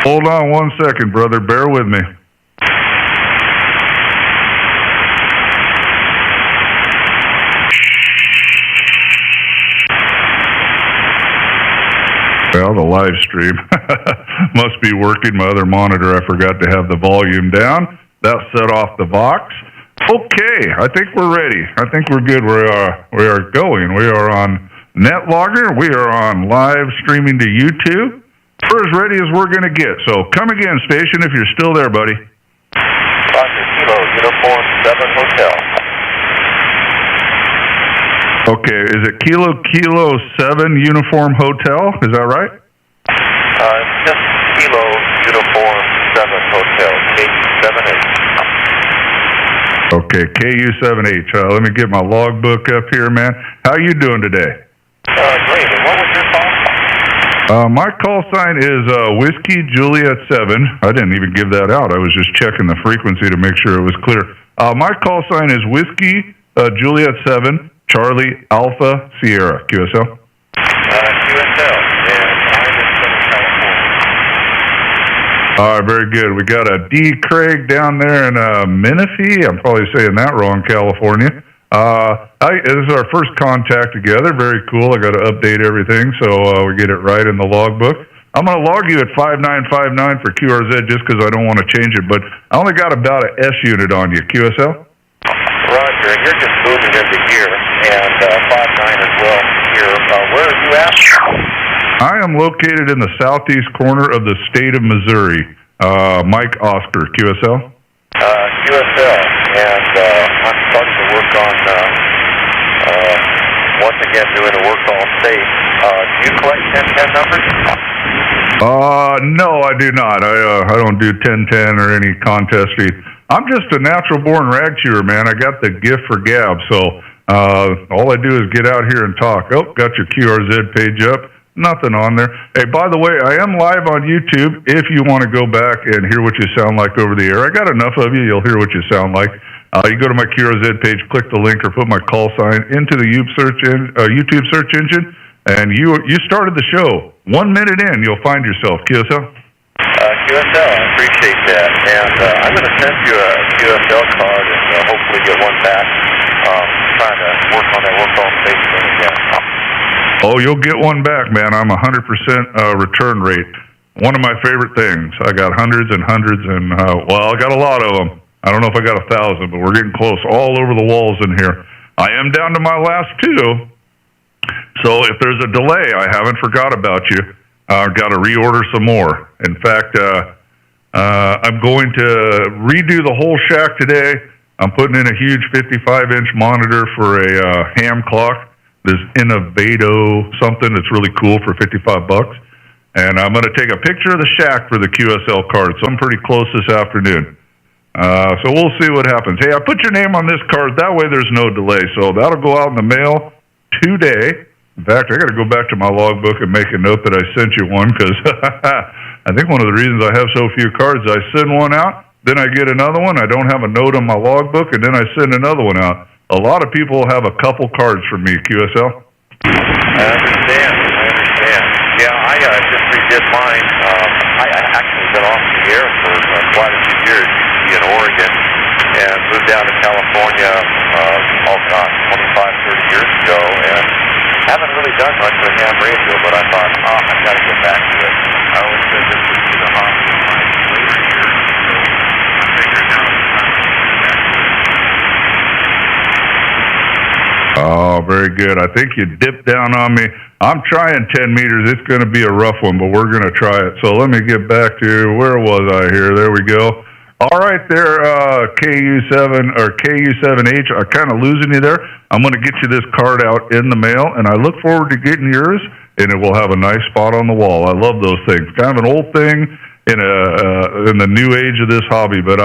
Hold on 1 second, brother. Bear with me. Well, the live stream must be working. My other monitor, I forgot to have the volume down. That set off the Vox. Okay, I think we're ready. I think we're good. We are going. We are on NetLogger. We are on live streaming to YouTube. We're as ready as we're going to get. So come again, station, if you're still there, buddy. Roger, Kilo, Uniform 7 Hotel. Okay, is it Kilo 7 Uniform Hotel? Is that right? Just Kilo Uniform 7 Hotel, KU7H. Okay, KU7H. Let me get my logbook up here, man. How you doing today? Great. And what was your call? My call sign is Whiskey Juliet 7. I didn't even give that out. I was just checking the frequency to make sure it was clear. My call sign is Whiskey Juliet 7. Charlie Alpha Sierra, QSL. QSL, and I'm in Southern California. All right, very good. We got a D. Craig down there in Menifee. I'm probably saying that wrong, California. This is our first contact together. Very cool. I got to update everything so we get it right in the logbook. I'm going to log you at 5959 for QRZ just because I don't want to change it, but I only got about an S unit on you, QSL. Roger, and you're just moving into here, and 59 as well here. Where are you at? I am located in the southeast corner of the state of Missouri. Mike Oscar, QSL. QSL, and I'm starting to work on, once again, doing a work all state. Do you collect 1010 numbers? No, I do not. I don't do 1010 or any contest fee. I'm just a natural-born rag chewer, man. I got the gift for gab, so all I do is get out here and talk. Oh, got your QRZ page up. Nothing on there. Hey, by the way, I am live on YouTube if you want to go back and hear what you sound like over the air. I got enough of you, you'll hear what you sound like. You go to my QRZ page, click the link, or put my call sign into the YouTube search engine, and you started the show. 1 minute in, you'll find yourself. QSL? QSL, I appreciate that. And I'm going to send you a QSL card and hopefully get one back. Trying to work on that work all state thing again. Oh, you'll get one back, man. I'm 100% return rate. One of my favorite things. I got hundreds and hundreds, and I got a lot of them. I don't know if I got 1,000, but we're getting close all over the walls in here. I am down to my last 2. So if there's a delay, I haven't forgot about you. I've got to reorder some more. In fact, I'm going to redo the whole shack today. I'm putting in a huge 55-inch monitor for a ham clock. This Innovato something that's really cool for $55. And I'm going to take a picture of the shack for the QSL card. So I'm pretty close this afternoon. So we'll see what happens. Hey, I put your name on this card. That way there's no delay. So that'll go out in the mail today. In fact, I got to go back to my logbook and make a note that I sent you one because I think one of the reasons I have so few cards, I send one out, then I get another one. I don't have a note on my logbook, and then I send another one out. A lot of people have a couple cards from me, QSL. I understand. Yeah, I just redid mine. I actually been off the air for quite a few years, in Oregon, and moved down to California, 25, 30 years ago, and haven't really done much with ham radio, but I thought, I've got to get back to it. I always said this would be the hobby of my later years, so I figured now it's time to get back to it. Oh, very good. I think you dipped down on me. I'm trying 10 meters. It's going to be a rough one, but we're going to try it. So let me get back to, where was I here? There we go. All right there, KU7 or KU7H. I'm kind of losing you there. I'm going to get you this card out in the mail, and I look forward to getting yours, and it will have a nice spot on the wall. I love those things. Kind of an old thing in the new age of this hobby, but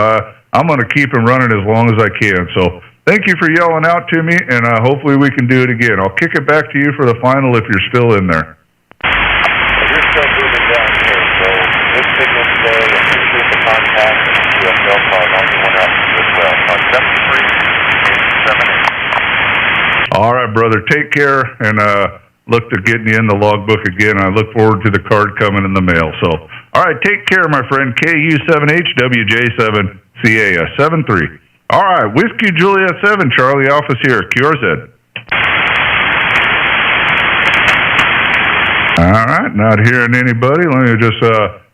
I'm going to keep them running as long as I can. So thank you for yelling out to me, and hopefully we can do it again. I'll kick it back to you for the final if you're still in there. You're still moving down here, so good signal today. Appreciate the contact and the QSL card on the one out as well. 73878. All right, brother. Take care, and look to getting you in the logbook again. I look forward to the card coming in the mail. So, all right, take care, my friend. KU7HWJ7CAS73. All right, Whiskey Juliet 7, Charlie Alpha Sierra, QRZ. All right, not hearing anybody. Let me just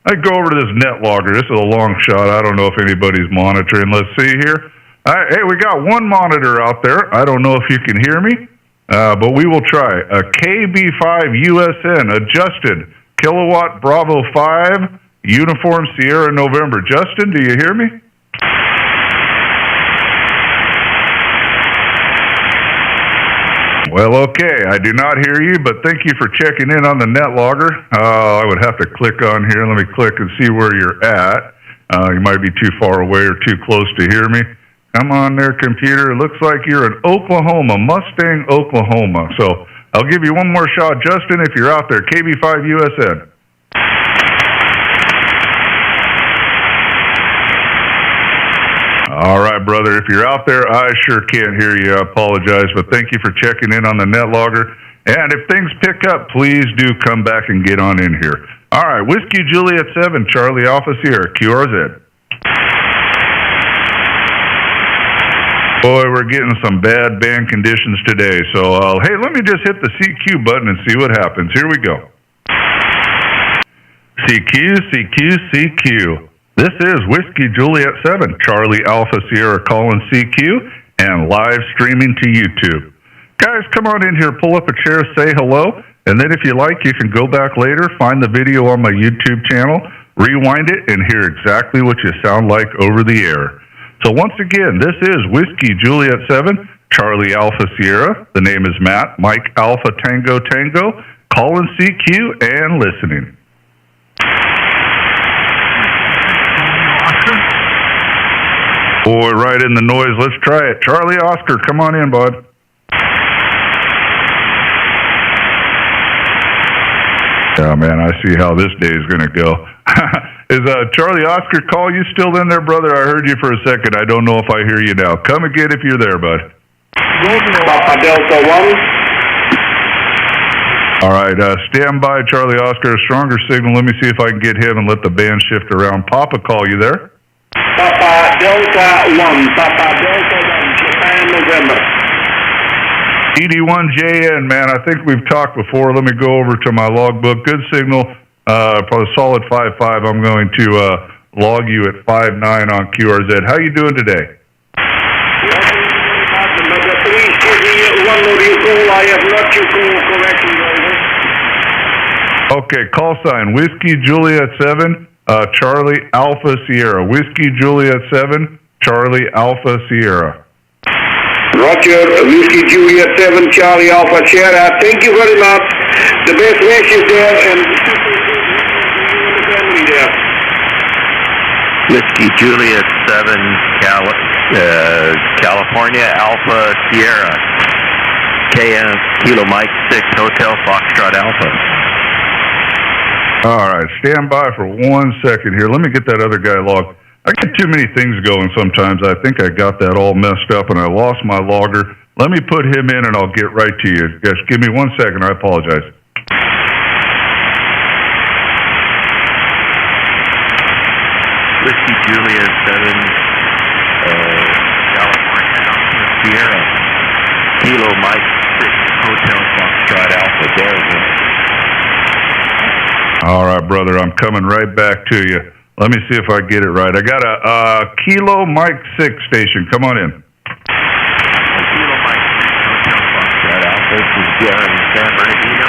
I go over to this net logger. This is a long shot. I don't know if anybody's monitoring. Let's see here. All right, hey, we got one monitor out there. I don't know if you can hear me, but we will try. A KB5USN adjusted kilowatt Bravo 5 uniform Sierra November. Justin, do you hear me? Well, okay, I do not hear you, but thank you for checking in on the net logger. I would have to click on here. Let me click and see where you're at. You might be too far away or too close to hear me. Come on there, computer. It looks like you're in Oklahoma, Mustang, Oklahoma. So I'll give you one more shot, Justin, if you're out there. KB5USN. All right, brother. If you're out there, I sure can't hear you. I apologize, but thank you for checking in on the net logger. And if things pick up, please do come back and get on in here. All right, Whiskey Juliet 7, Charlie Alpha Sierra, QRZ. Boy, we're getting some bad band conditions today. So, hey, let me just hit the CQ button and see what happens. Here we go. CQ, CQ, CQ. This is Whiskey Juliet 7, Charlie Alpha Sierra calling CQ, and live streaming to YouTube. Guys, come on in here, pull up a chair, say hello, and then if you like, you can go back later, find the video on my YouTube channel, rewind it, and hear exactly what you sound like over the air. So once again, this is Whiskey Juliet 7, Charlie Alpha Sierra. The name is Matt, Mike Alpha Tango Tango, calling CQ and listening. Boy, right in the noise. Let's try it. Charlie Oscar, come on in, bud. Oh, man, I see how this day is going to go. Is Charlie Oscar call you still in there, brother? I heard you for a second. I don't know if I hear you now. Come again if you're there, bud. Papa Delta 1. All right, stand by, Charlie Oscar. A stronger signal. Let me see if I can get him and let the band shift around. Papa, call you there? Papa Delta 1. Papa Delta 1. Japan, November. ED1JN, man. I think we've talked before. Let me go over to my logbook. Good signal. Probably solid 5.5. I'm going to log you at 5.9 on QRZ. How you doing today? Please give me one more you call. I have not you call correctly. Okay, call sign Whiskey Juliet 7, Charlie Alpha Sierra. Whiskey Juliet 7, Charlie Alpha Sierra. Roger, Whiskey Juliet 7, Charlie Alpha Sierra. Thank you very much. The best wishes there and the family there. Whiskey Juliet 7, California Alpha Sierra. KM Kilo Mike 6 Hotel Foxtrot Alpha. All right, stand by for 1 second here. Let me get that other guy logged. I get too many things going sometimes. I think I got that all messed up and I lost my logger. Let me put him in and I'll get right to you. Guys, give me 1 second. I apologize. Whiskey Juliet 7, California Alpha Sierra. Kilo Mike 6 Hotel Foxtrot Alpha. There. All right, brother. I'm coming right back to you. Let me see if I get it right. I got a Kilo Mike 6 station. Come on in. Kilo Mike 6 Hotel Foxtrot Alpha. This is Darren San Bernardino.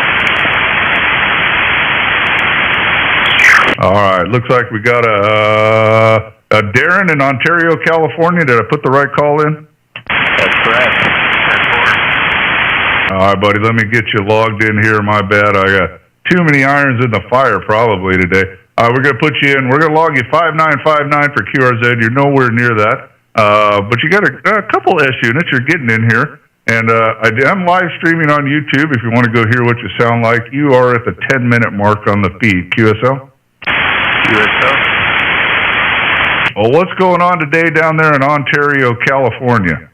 All right. Looks like we got a Darren in Ontario, California. Did I put the right call in? That's correct. All right, buddy. Let me get you logged in here. My bad. I got too many irons in the fire probably today. We're going to put you in. We're going to log you 5959 for QRZ. You're nowhere near that. But you got a couple S units you're getting in here. And I'm live streaming on YouTube if you want to go hear what you sound like. You are at the 10-minute mark on the feed. QSL? QSL. Well, what's going on today down there in Ontario, California?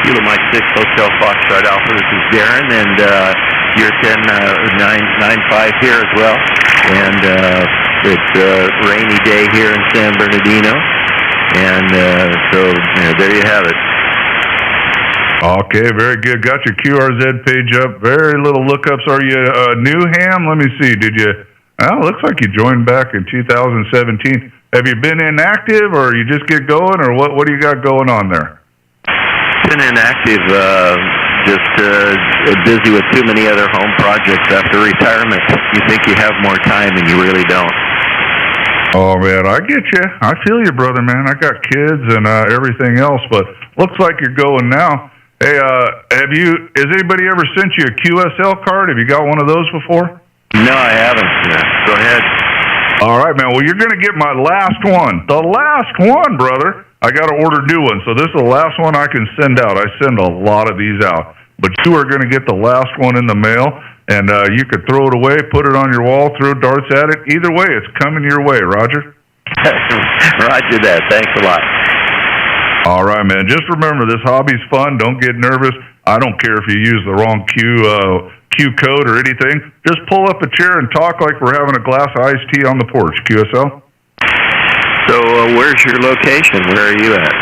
Kilo Mike 6 Hotel Foxtrot Alpha. This is Darren, and you're 10-9-5 here as well. And it's a rainy day here in San Bernardino. And so there you have it. Okay, very good. Got your QRZ page up. Very little lookups. Are you new, Ham? Let me see. Did you? Well, looks like you joined back in 2017. Have you been inactive, or you just get going, or what do you got going on there? Been inactive. Just busy with too many other home projects after retirement. You think you have more time, and you really don't. Oh, man, I get you. I feel you, brother, man. I got kids and everything else, but looks like you're going now. Hey, has anybody ever sent you a QSL card? Have you got one of those before? No, I haven't. Go ahead. All right, man. Well, you're going to get my last one. The last one, brother. I got to order new ones. So this is the last one I can send out. I send a lot of these out. But you are going to get the last one in the mail, and you could throw it away, put it on your wall, throw darts at it. Either way, it's coming your way, Roger. Roger that. Thanks a lot. All right, man. Just remember, this hobby's fun. Don't get nervous. I don't care if you use the wrong Q code or anything. Just pull up a chair and talk like we're having a glass of iced tea on the porch. QSL? So where's your location? Where are you at?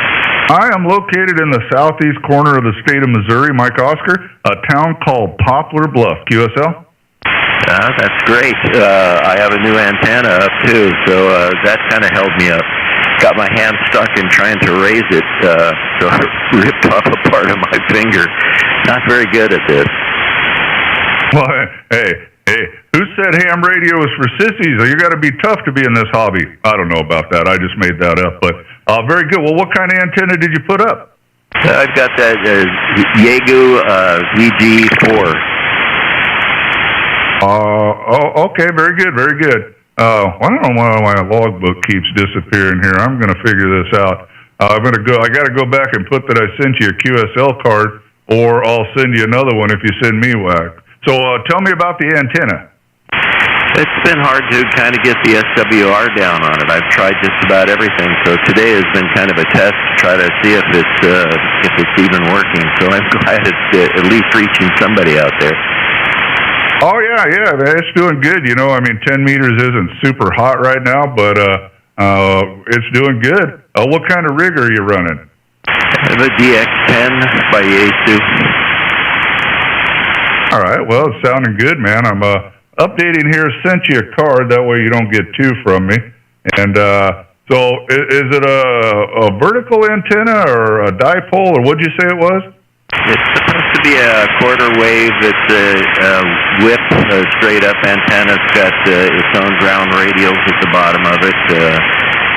I am located in the southeast corner of the state of Missouri, Mike Oscar, a town called Poplar Bluff. QSL? That's great. I have a new antenna up, too, so that kind of held me up. Got my hand stuck in trying to raise it, so I ripped off a part of my finger. Not very good at this. Well, hey, who said ham radio is for sissies? You got to be tough to be in this hobby. I don't know about that. I just made that up. But very good. Well, what kind of antenna did you put up? I've got that Yaesu VG4. Okay. Very good. Very good. I don't know why my logbook keeps disappearing here. I'm going to figure this out. I got to go back and put that I sent you a QSL card, or I'll send you another one if you send me one. So tell me about the antenna. It's been hard to kind of get the SWR down on it. I've tried just about everything. So today has been kind of a test to try to see if it's even working. So I'm glad it's at least reaching somebody out there. Oh, yeah, man, it's doing good. You know, I mean, 10 meters isn't super hot right now, but it's doing good. What kind of rig are you running? I have a DX10 by Yaesu. All right, well, it's sounding good, man. I'm updating here, sent you a card. That way you don't get two from me. And so is it a vertical antenna or a dipole, or what'd you say it was? It's supposed to be a quarter wave. It's a whip, a straight-up antenna. It's got its own ground radials at the bottom of it.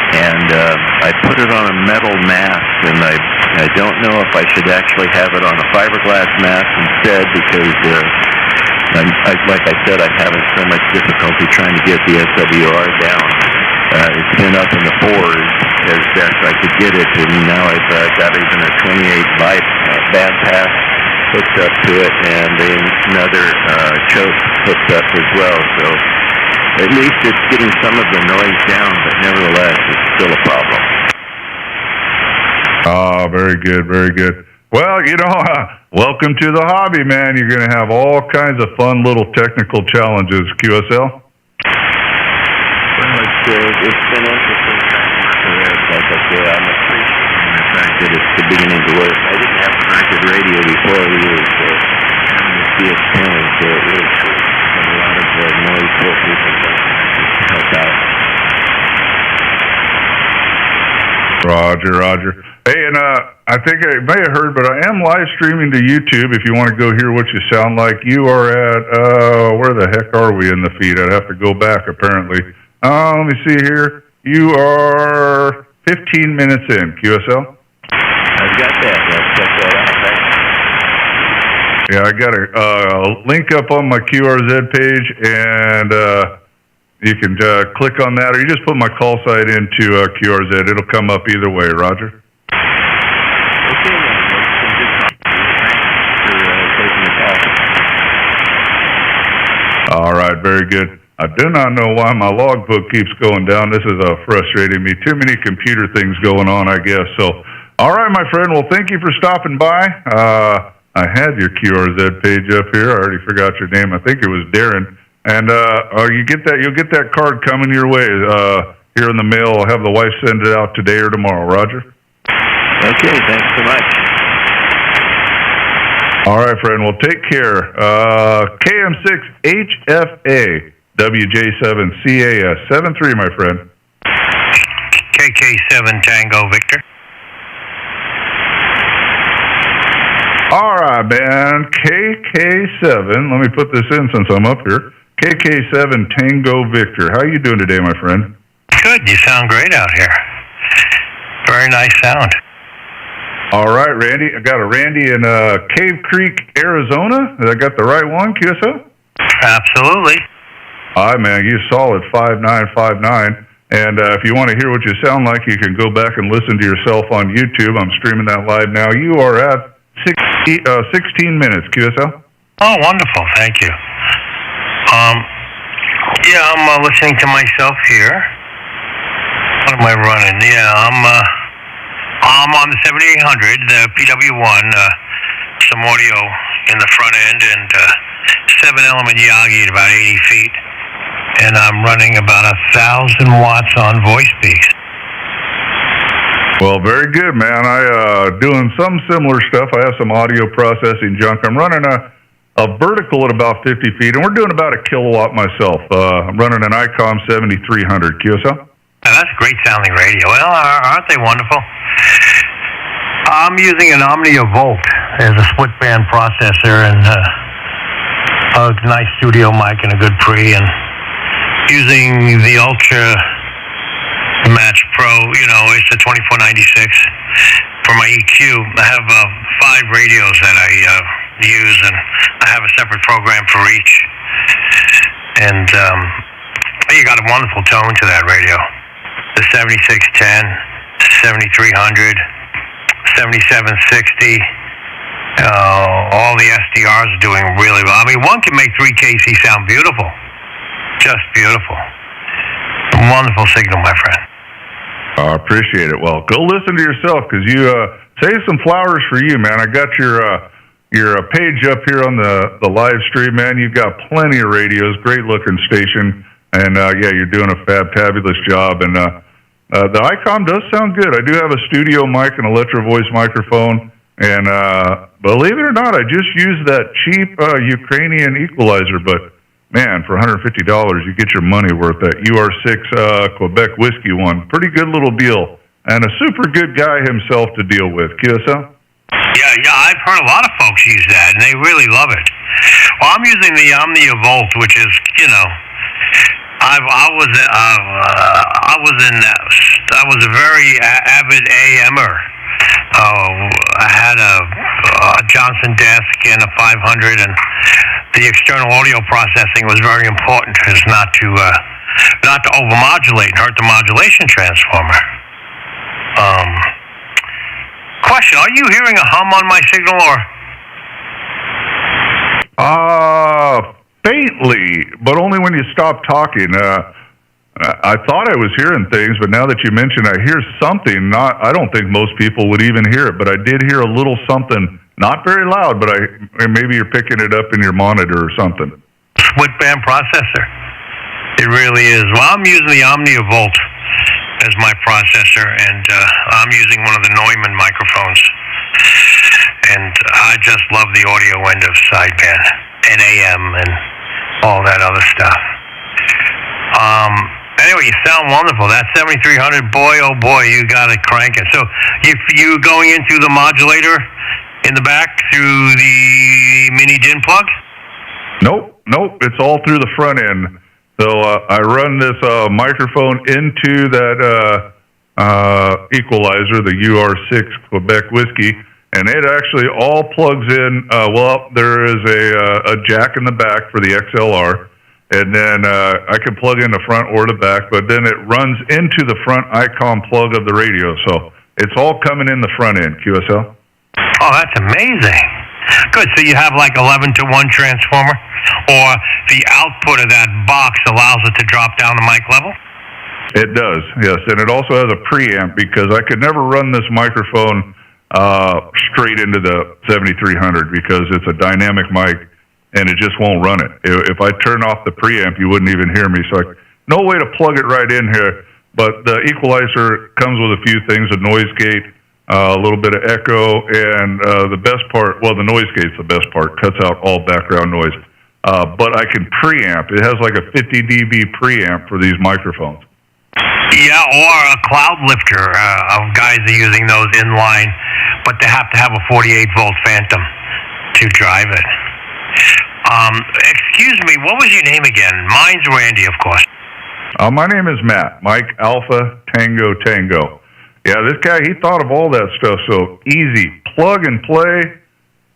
And I put it on a metal mast, and I don't know if I should actually have it on a fiberglass mast instead, because, like I said, I'm having so much difficulty trying to get the SWR down. It's been up in the 4s as best I could get it, and now I've got even a 28 byte bandpass hooked up to it, and another choke hooked up as well. So at least it's getting some of the noise down, but nevertheless, it's still a problem. Very good, very good. Well, you know, welcome to the hobby, man. You're going to have all kinds of fun little technical challenges. QSL? Well, it's been interesting trying to work with it. Like I said, I'm appreciating the fact that it's beginning to work. I didn't have a record radio before we were having this DX10, so it really cool. And a lot of noise filters and stuff to help out. Roger. Hey, and I think I may have heard, but I am live streaming to YouTube if you want to go hear what you sound like. You are at, where the heck are we in the feed? I'd have to go back, apparently. Let me see here. You are 15 minutes in. QSL? I've got that. Let's check that out. Thanks. Yeah, I got a link up on my QRZ page, and you can click on that, or you just put my call site into QRZ. It'll come up either way. Roger? Okay, thanks for taking the call. All right, very good. I do not know why my logbook keeps going down. This is frustrating me. Too many computer things going on, I guess. So All right, my friend. Well, thank you for stopping by. I have your QRZ page up here. I already forgot your name. I think it was Darren. And you'll get that card coming your way here in the mail. I'll have the wife send it out today or tomorrow. Roger? Okay, thanks so much. All right, friend. Well, take care. KM6HFA, WJ7CAS, 73, my friend. KK7 Tango Victor. All right, man. KK7. Let me put this in since I'm up here. KK7 Tango Victor. How you doing today, my friend? Good. You sound great out here. Very nice sound. All right, Randy. I got a Randy in Cave Creek, Arizona. Did I got the right one, QSO? Absolutely. All right, man. You solid 5959. And if you want to hear what you sound like, you can go back and listen to yourself on YouTube. I'm streaming that live now. You are at 16 minutes, QSL. Oh, wonderful. Thank you. Yeah, I'm listening to myself here. What am I running? Yeah, I'm on the 7800, the PW1, some audio in the front end, and 7-element Yagi at about 80 feet. And I'm running about 1,000 watts on voice peaks. Well, very good, man. I doing some similar stuff. I have some audio processing junk. I'm running a vertical at about 50 feet, and we're doing about a kilowatt myself. I'm running an ICOM 7300. QSL? That's great sounding radio. Well, aren't they wonderful? I'm using an Omnia Volt as a split band processor, and a nice studio mic and a good pre, and using the Ultra Match Pro, it's a 2496 for my EQ. I have 5 radios that I use, and I have a separate program for each. And you got a wonderful tone to that radio. The 7610, 7300, 7760, all the SDRs are doing really well. I mean, one can make 3KC sound beautiful. Just beautiful. Wonderful signal, my friend. I appreciate it. Well, go listen to yourself, because you save some flowers for you, man. I got your page up here on the live stream, man. You've got plenty of radios, great looking station, and yeah, you're doing a fabulous job. And the ICOM does sound good. I do have a studio mic, an Electro Voice microphone, and believe it or not, I just used that cheap Ukrainian equalizer, but man, for $150, you get your money worth. That UR6 Quebec whiskey one. Pretty good little deal. And a super good guy himself to deal with. QSL? Yeah, I've heard a lot of folks use that, and they really love it. Well, I'm using the Omnia Volt, which is, I was a very avid AMer. I had a Johnson desk and a 500, and the external audio processing was very important, is not to overmodulate and hurt the modulation transformer. Question: are you hearing a hum on my signal, or? Faintly, but only when you stop talking. I thought I was hearing things, but now that you mention, I hear something. I don't think most people would even hear it, but I did hear a little something. Not very loud, but maybe you're picking it up in your monitor or something. Split band processor. It really is. Well, I'm using the Omnia Volt as my processor, and I'm using one of the Neumann microphones. And I just love the audio end of sideband, NAM, and all that other stuff. Anyway, you sound wonderful. That 7300, boy, oh boy, you got it cranking. So you going into the modulator in the back through the mini DIN plug? Nope. It's all through the front end. So I run this microphone into that equalizer, the UR6 Quebec whiskey, and it actually all plugs in. There is a jack in the back for the XLR, and then I can plug in the front or the back, but then it runs into the front ICOM plug of the radio. So it's all coming in the front end, QSL. Oh, that's amazing. Good. So you have like 11-to-1 transformer, or the output of that box allows it to drop down the mic level? It does, yes, and it also has a preamp because I could never run this microphone straight into the 7300 because it's a dynamic mic and it just won't run it. If I turn off the preamp, you wouldn't even hear me. So no way to plug it right in here. But the equalizer comes with a few things: a noise gate, a little bit of echo, and the best part, well, the noise gate's the best part, cuts out all background noise. But I can preamp. It has like a 50 dB preamp for these microphones. Yeah, or a cloud lifter. Guys are using those inline, but they have to have a 48-volt Phantom to drive it. Excuse me, what was your name again? Mine's Randy, of course. My name is Matt, Mike Alpha Tango Tango. Yeah, this guy, he thought of all that stuff, so easy. Plug and play,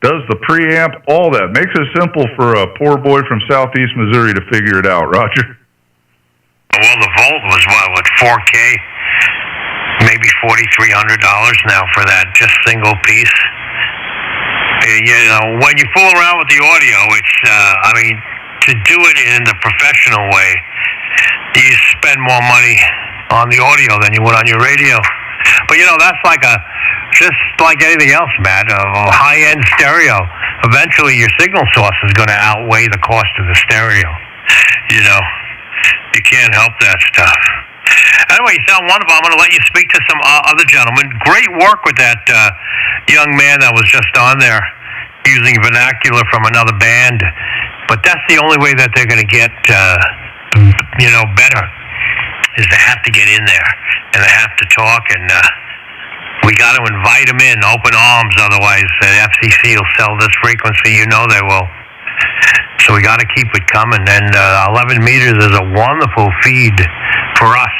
does the preamp, all that. Makes it simple for a poor boy from southeast Missouri to figure it out, Roger. Well, the Volt was, what 4K? Maybe $4,300 now for that, just single piece. You know, when you fool around with the audio, it's, to do it in the professional way, you spend more money on the audio than you would on your radio. But, you know, that's just like anything else, Matt, a high-end stereo. Eventually, your signal source is going to outweigh the cost of the stereo. You know, you can't help that stuff. Anyway, you sound wonderful. I'm going to let you speak to some other gentlemen. Great work with that young man that was just on there using vernacular from another band. But that's the only way that they're going to get, better, is they have to get in there and they have to talk, and we got to invite them in, open arms. Otherwise, the FCC will sell this frequency. You know they will. So we got to keep it coming. And 11 meters is a wonderful feed for us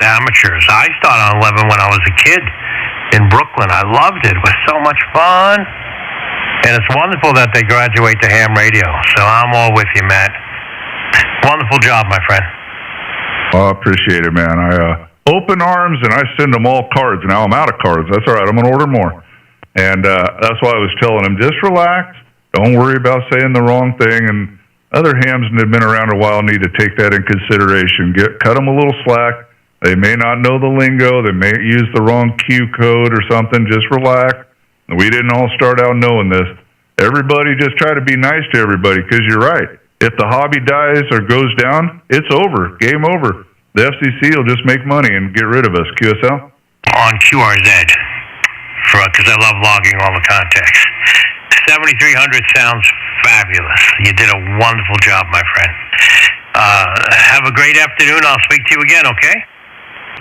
amateurs. I started on 11 when I was a kid in Brooklyn. I loved it. It was so much fun. And it's wonderful that they graduate to ham radio. So I'm all with you, Matt. Wonderful job, my friend. Well, I appreciate it, man. I open arms, and I send them all cards. Now I'm out of cards. That's all right. I'm going to order more. And that's why I was telling them, just relax. Don't worry about saying the wrong thing. And other hams that have been around a while need to take that in consideration. Cut them a little slack. They may not know the lingo. They may use the wrong Q code or something. Just relax. We didn't all start out knowing this. Everybody just try to be nice to everybody, because you're right. If the hobby dies or goes down, it's over. Game over. The FCC will just make money and get rid of us. QSL? On QRZ, because I love logging all the contacts. 7300 sounds fabulous. You did a wonderful job, my friend. Have a great afternoon. I'll speak to you again, okay?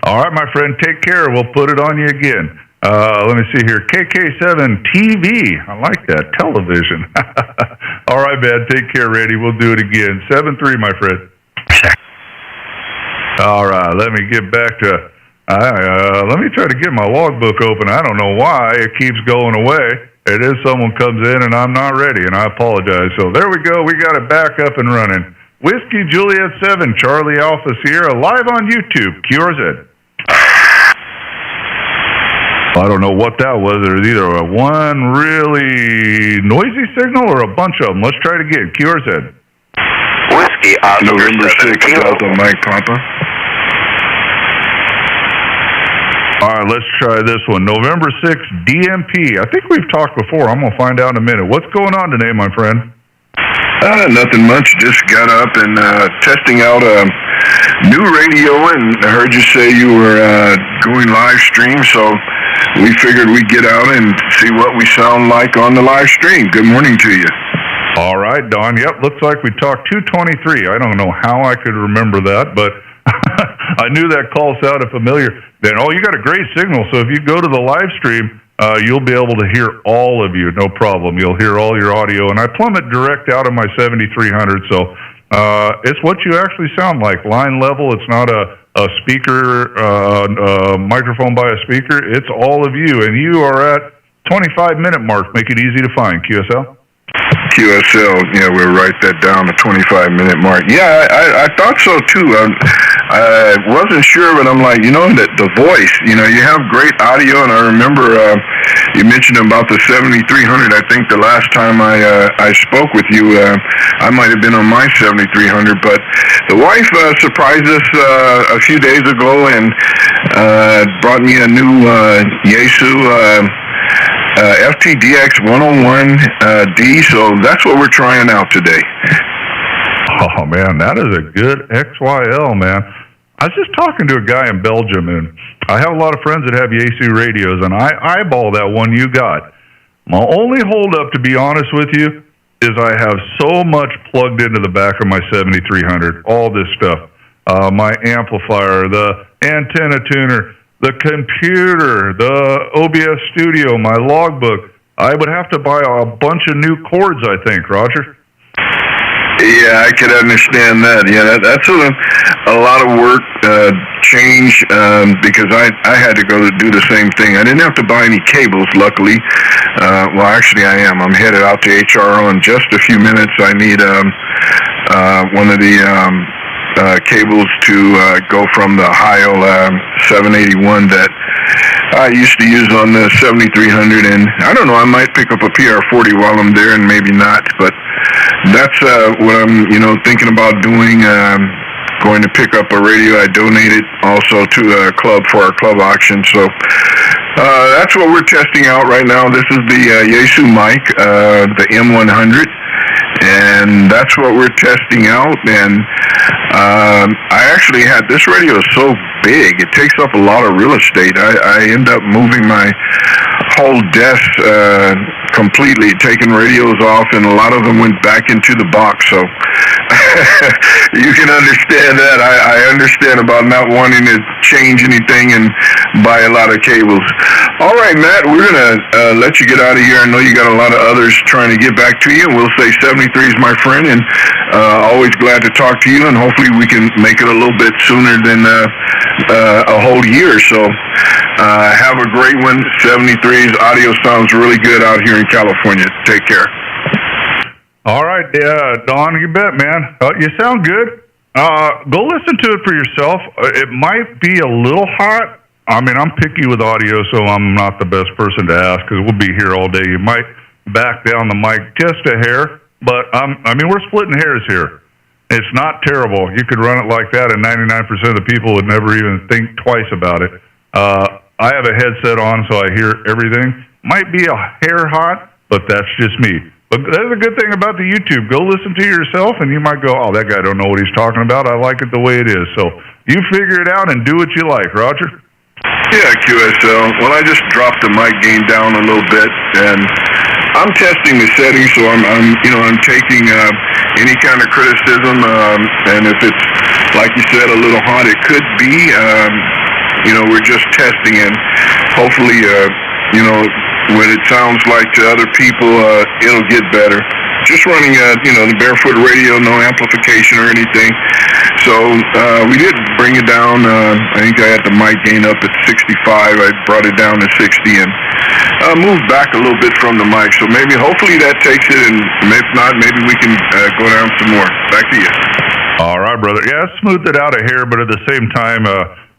All right, my friend. Take care. We'll put it on you again. Let me see here. KK7 TV. I like that. Television. All right, man. Take care, Randy. We'll do it again. 7-3, my friend. All right. Let me get back to... let me try to get my logbook open. I don't know why it keeps going away. It is someone comes in and I'm not ready, and I apologize. So there we go. We got it back up and running. Whiskey Juliet 7, Charlie Alpha Sierra, live on YouTube. QRZ. I don't know what that was. It was either a one really noisy signal or a bunch of them. Let's try it again. QRZ. Whiskey, November 6th, Delta Mike Papa. All right, let's try this one. November 6th, DMP. I think we've talked before. I'm going to find out in a minute. What's going on today, my friend? Nothing much. Just got up and testing out a new radio, and I heard you say you were going live stream, so we figured we'd get out and see what we sound like on the live stream. Good morning to you. All right, Don. Yep, looks like we talked 223. I don't know how I could remember that, but I knew that call sounded familiar. Then, you got a great signal, so if you go to the live stream, you'll be able to hear all of you, no problem. You'll hear all your audio, and I plumb it direct out of my 7300, so it's what you actually sound like. Line level, it's not a speaker, microphone by a speaker. It's all of you, and you are at 25-minute mark. Make it easy to find. QSL? QSL, yeah, we'll write that down, the 25-minute mark. Yeah, I thought so too. I wasn't sure, but I'm like, that the voice, you have great audio, and I remember you mentioned about the 7300. I think the last time I spoke with you, I might have been on my 7300, but the wife surprised us a few days ago and brought me a new Yaesu FTDX 101D, so that's what we're trying out today. Oh, man, that is a good XYL, man. I was just talking to a guy in Belgium, and I have a lot of friends that have Yaesu radios, and I eyeball that one you got. My only holdup, to be honest with you, is I have so much plugged into the back of my 7300, all this stuff. My amplifier, the antenna tuner, the computer, the OBS studio, my logbook. I would have to buy a bunch of new cords, I think, Roger. Yeah, I could understand that. Yeah, that's a lot of work, change, because I had to go to do the same thing. I didn't have to buy any cables, luckily. Well, actually, I am. I'm headed out to HRO in just a few minutes. I need one of the cables to go from the Heil 781 that I used to use on the 7300, and I don't know, I might pick up a PR40 while I'm there and maybe not, but that's what I'm thinking about doing. Going to pick up a radio I donated also to a club for our club auction, so that's what we're testing out right now. This is the Yaesu mic, the M100, and that's what we're testing out. And I actually had, this radio is so big, it takes up a lot of real estate. I end up moving my whole desk completely, taking radios off, and a lot of them went back into the box, so you can understand that. I understand about not wanting to change anything and buy a lot of cables. All right, Matt, we're going to let you get out of here. I know you got a lot of others trying to get back to you, and we'll say 73 is my friend, and always glad to talk to you, and hopefully we can make it a little bit sooner than a whole year. So have a great one. 73's audio sounds really good out here in California. Take care. All right, Don, you bet, man. You sound good. Go listen to it for yourself. It might be a little hot. I mean, I'm picky with audio, so I'm not the best person to ask because we'll be here all day. You might back down the mic just a hair, but we're splitting hairs here. It's not terrible. You could run it like that, and 99% of the people would never even think twice about it. I have a headset on, so I hear everything. Might be a hair hot, but that's just me. But that's a good thing about the YouTube. Go listen to yourself, and you might go, oh, that guy don't know what he's talking about. I like it the way it is. So you figure it out and do what you like, Roger. Yeah, QSL. Well, I just dropped the mic gain down a little bit, and I'm testing the settings, so I'm taking any kind of criticism, and if it's, like you said, a little hot, it could be. We're just testing, and hopefully, when it sounds like to other people, it'll get better. Just running, the barefoot radio, no amplification or anything. So we did bring it down. I think I had the mic gain up at 65. I brought it down to 60 and moved back a little bit from the mic. So hopefully that takes it, and if not, maybe we can go down some more. Back to you. All right, brother. Yeah, smoothed it out a hair, but at the same time,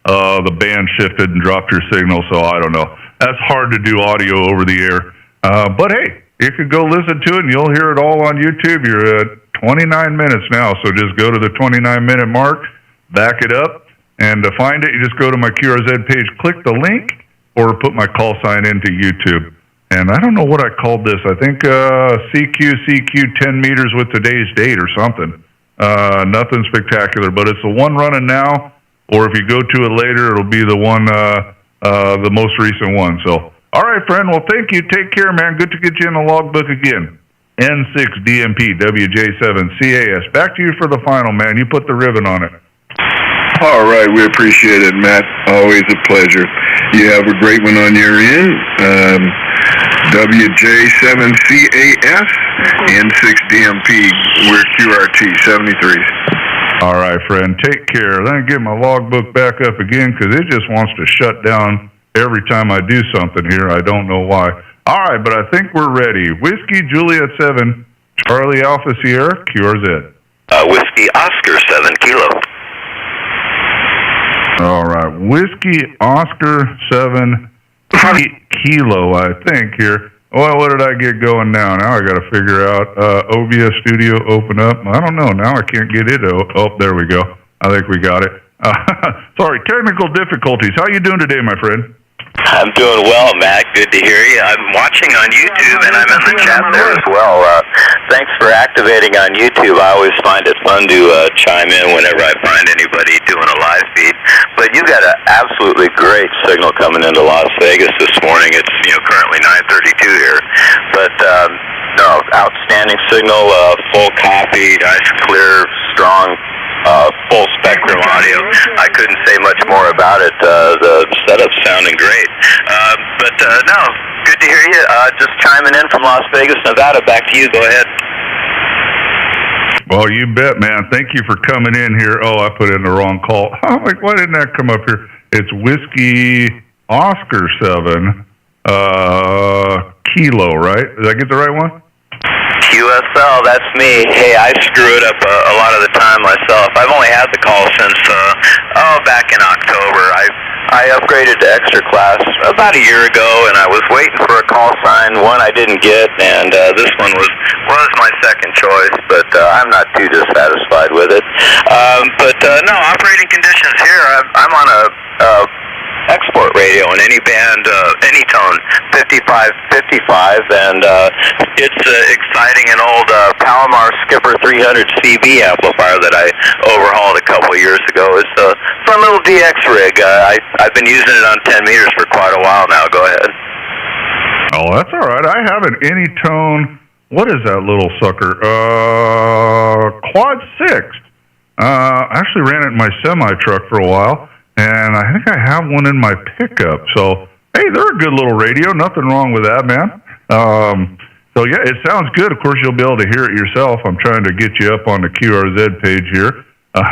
the band shifted and dropped your signal, so I don't know. That's hard to do audio over the air. But hey, you can go listen to it, and you'll hear it all on YouTube. You're at 29 minutes now, so just go to the 29-minute mark, back it up, and to find it, you just go to my QRZ page, click the link, or put my call sign into YouTube. And I don't know what I called this. I think Cqcqcq 10 meters with today's date or something. Nothing spectacular, but it's the one running now, or if you go to it later, it'll be the one, the most recent one. So, all right, friend. Well, thank you. Take care, man. Good to get you in the logbook again. N6DMP WJ7CAS. Back to you for the final, man. You put the ribbon on it. All right. We appreciate it, Matt. Always a pleasure. You have a great one on your end. WJ7CAS, N6DMP. We're QRT 73s. All right, friend. Take care. Let me get my logbook back up again because it just wants to shut down every time I do something here. I don't know why. All right, but I think we're ready. Whiskey Juliet 7, Charlie Alpha Sierra, QRZ. Whiskey Oscar 7 Kilo. All right, Whiskey Oscar 7 Kilo, I think, here. Well, what did I get going now? Now I got to figure out OBS Studio open up. I don't know. Now I can't get it. Oh, there we go. I think we got it. Sorry, technical difficulties. How you doing today, my friend? I'm doing well, Matt. Good to hear you. I'm watching on YouTube, and I'm in the chat there as well. Thanks for activating on YouTube. I always find it fun to chime in whenever I find anybody doing a live feed. But you got an absolutely great signal coming into Las Vegas this morning. It's currently 9:32 here, but no, outstanding signal, full copy, nice, clear, strong. Full spectrum audio. I couldn't say much more about it. The setup's sounding great. But no, good to hear you. Just chiming in from Las Vegas, Nevada. Back to you. Go ahead. Well, you bet, man. Thank you for coming in here. Oh, I put in the wrong call. I'm like, why didn't that come up here? It's Whiskey Oscar 7 Kilo, right? Did I get the right one? QSL, that's me. Hey, I screw it up a lot of the time myself. I've only had the call since, back in October. I upgraded to extra class about a year ago, and I was waiting for a call sign. One I didn't get, and this one was my second choice, but I'm not too dissatisfied with it. No, operating conditions here. I'm on a export radio in any band, any tone, 55, and it's exciting an old Palomar Skipper 300 CB amplifier that I overhauled a couple years ago. It's a fun little DX rig. I've been using it on 10 meters for quite a while now. Go ahead. Oh, that's all right. I have an Anytone. What is that little sucker? Quad 6. I actually ran it in my semi truck for a while. And I think I have one in my pickup. So, hey, they're a good little radio. Nothing wrong with that, man. So, yeah, it sounds good. Of course, you'll be able to hear it yourself. I'm trying to get you up on the QRZ page here.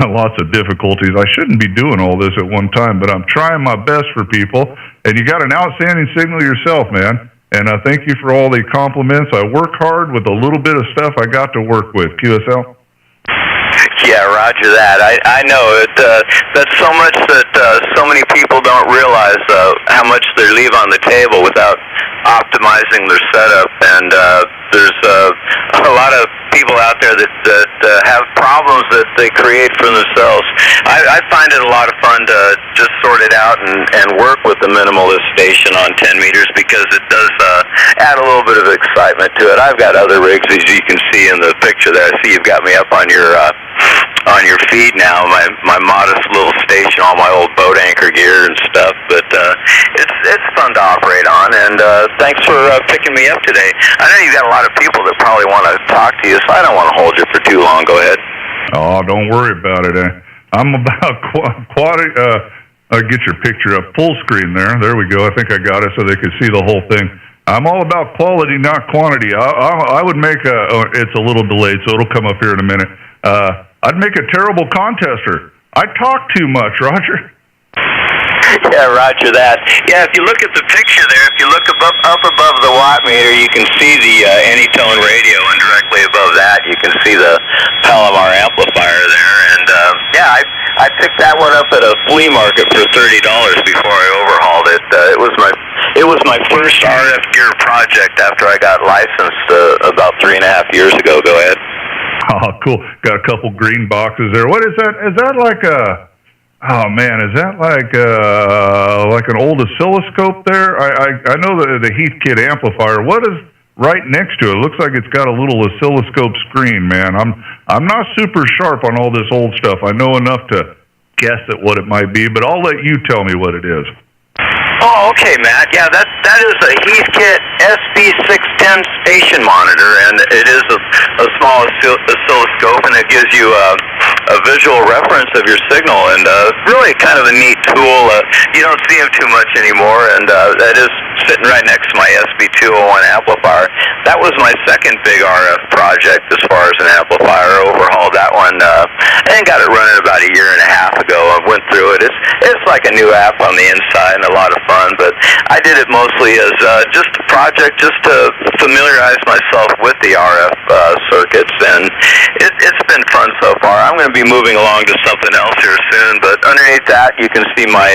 Lots of difficulties. I shouldn't be doing all this at one time, but I'm trying my best for people. And you got an outstanding signal yourself, man. And thank you for all the compliments. I work hard with a little bit of stuff I got to work with. QSL? Yeah, roger that. I know it. That's so much that so many people don't realize how much they leave on the table without optimizing their setup. And there's a lot of people out there that have problems that they create for themselves. I find it a lot of fun to just sort it out and work with the minimalist station on 10 meters because it does add a little bit of excitement to it. I've got other rigs, as you can see in the picture there. I see you've got me up on your feed now, my modest little station, all my old boat anchor gear and stuff, but it's fun to operate on, and thanks for picking me up today. I know you got a lot of people that probably want to talk to you, so I don't want to hold you for too long. Go ahead. Oh, don't worry about it. I'm about quality. Get your picture up full screen there. There we go. I think I got it so they could see the whole thing. I'm all about quality, not quantity. I would make it's a little delayed, so it'll come up here in a minute. I'd make a terrible contester. I talk too much, Roger. Yeah, roger that. Yeah, if you look at the picture there, if you look up above the watt meter, you can see the Anytone radio, and directly above that, you can see the Palomar amplifier there. And yeah, I picked that one up at a flea market for $30 before I overhauled it. It was my first RF gear project after I got licensed about 3.5 years ago. Go ahead. Oh, cool. Got a couple green boxes there. What is that? Is that like a... Oh man, is that like an old oscilloscope there? I know the Heathkit amplifier. What is right next to it? Looks like it's got a little oscilloscope screen, man. I'm not super sharp on all this old stuff. I know enough to guess at what it might be, but I'll let you tell me what it is. Oh, okay, Matt. Yeah, that is a Heathkit SB610 station monitor, and it is a small oscilloscope, and it gives you a visual reference of your signal, and really kind of a neat tool. You don't see them too much anymore, and that is sitting right next to my SB201 amplifier. That was my second big RF project as far as an amplifier. Overhauled that one and got it running about 1.5 years ago. I went through it. It's like a new app on the inside and a lot of fun, but I did it mostly as just a project, just to familiarize myself with the RF circuits, and it's been fun so far. I'm going to be moving along to something else here soon, but underneath that you can see my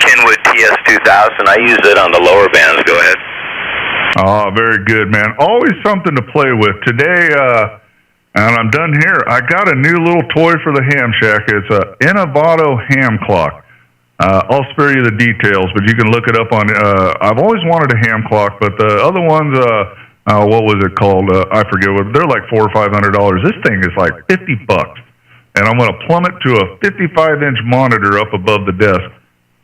Kenwood TS2000. I use it on the lower bands. Go ahead. Oh, very good, man. Always something to play with. Today, and I'm done here, I got a new little toy for the ham shack. It's a Innovato ham clock. I'll spare you the details, but you can look it up on, I've always wanted a ham clock, but the other ones, what was it called? I forget what, they're like $400 or $500. This thing is like $50. And I'm going to plumb it to a 55-inch monitor up above the desk.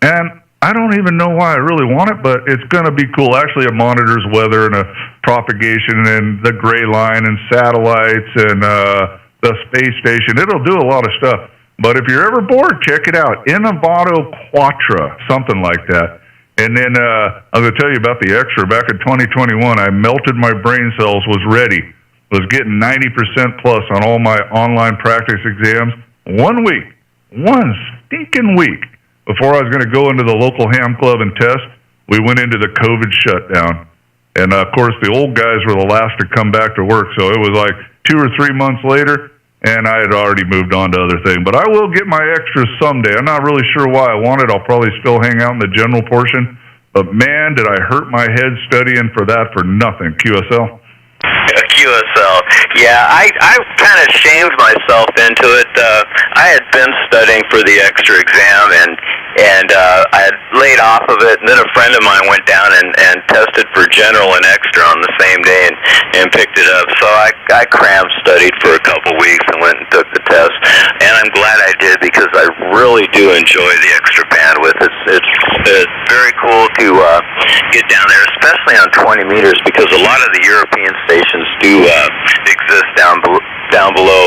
And I don't even know why I really want it, but it's going to be cool. Actually, it monitors weather and propagation and the gray line and satellites and the space station. It'll do a lot of stuff. But if you're ever bored, check it out. Innovato Quattro, something like that. And then I'm going to tell you about the extra. Back in 2021, I melted my brain cells, was ready, was getting 90% plus on all my online practice exams. 1 week, one stinking week, before I was going to go into the local ham club and test, we went into the COVID shutdown. And, of course, the old guys were the last to come back to work, so it was like 2 or 3 months later, and I had already moved on to other things. But I will get my extras someday. I'm not really sure why I want it. I'll probably still hang out in the general portion. But, man, did I hurt my head studying for that for nothing. QSL? QSL. Yeah, I kind of shamed myself into it. I had been studying for the extra exam, and I had laid off of it, and then a friend of mine went down and tested for general and extra on the same day and picked it up. So I cram studied for a couple weeks and went and took the test, and I'm glad I did because I really do enjoy the extra bandwidth. It's very cool to get down there, especially on 20 meters, because a lot of the European stations do exist down below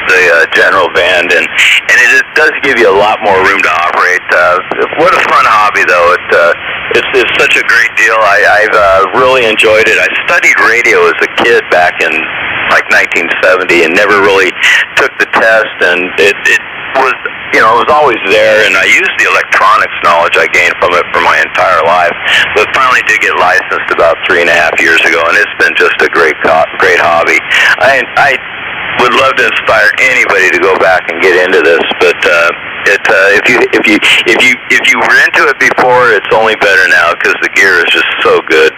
the general band, and it does give you a lot more room to operate. What a fun hobby, though. It's such a great deal. I've really enjoyed it. I studied radio as a kid back in like 1970 and never really took the test, and it was, it was always there, and I used the electronics knowledge I gained from it for my entire life, but finally did get licensed about 3.5 years ago, and it's been just a great hobby. I would love to inspire anybody to go back and get into this, but if you were into it before, it's only better now because the gear is just so good.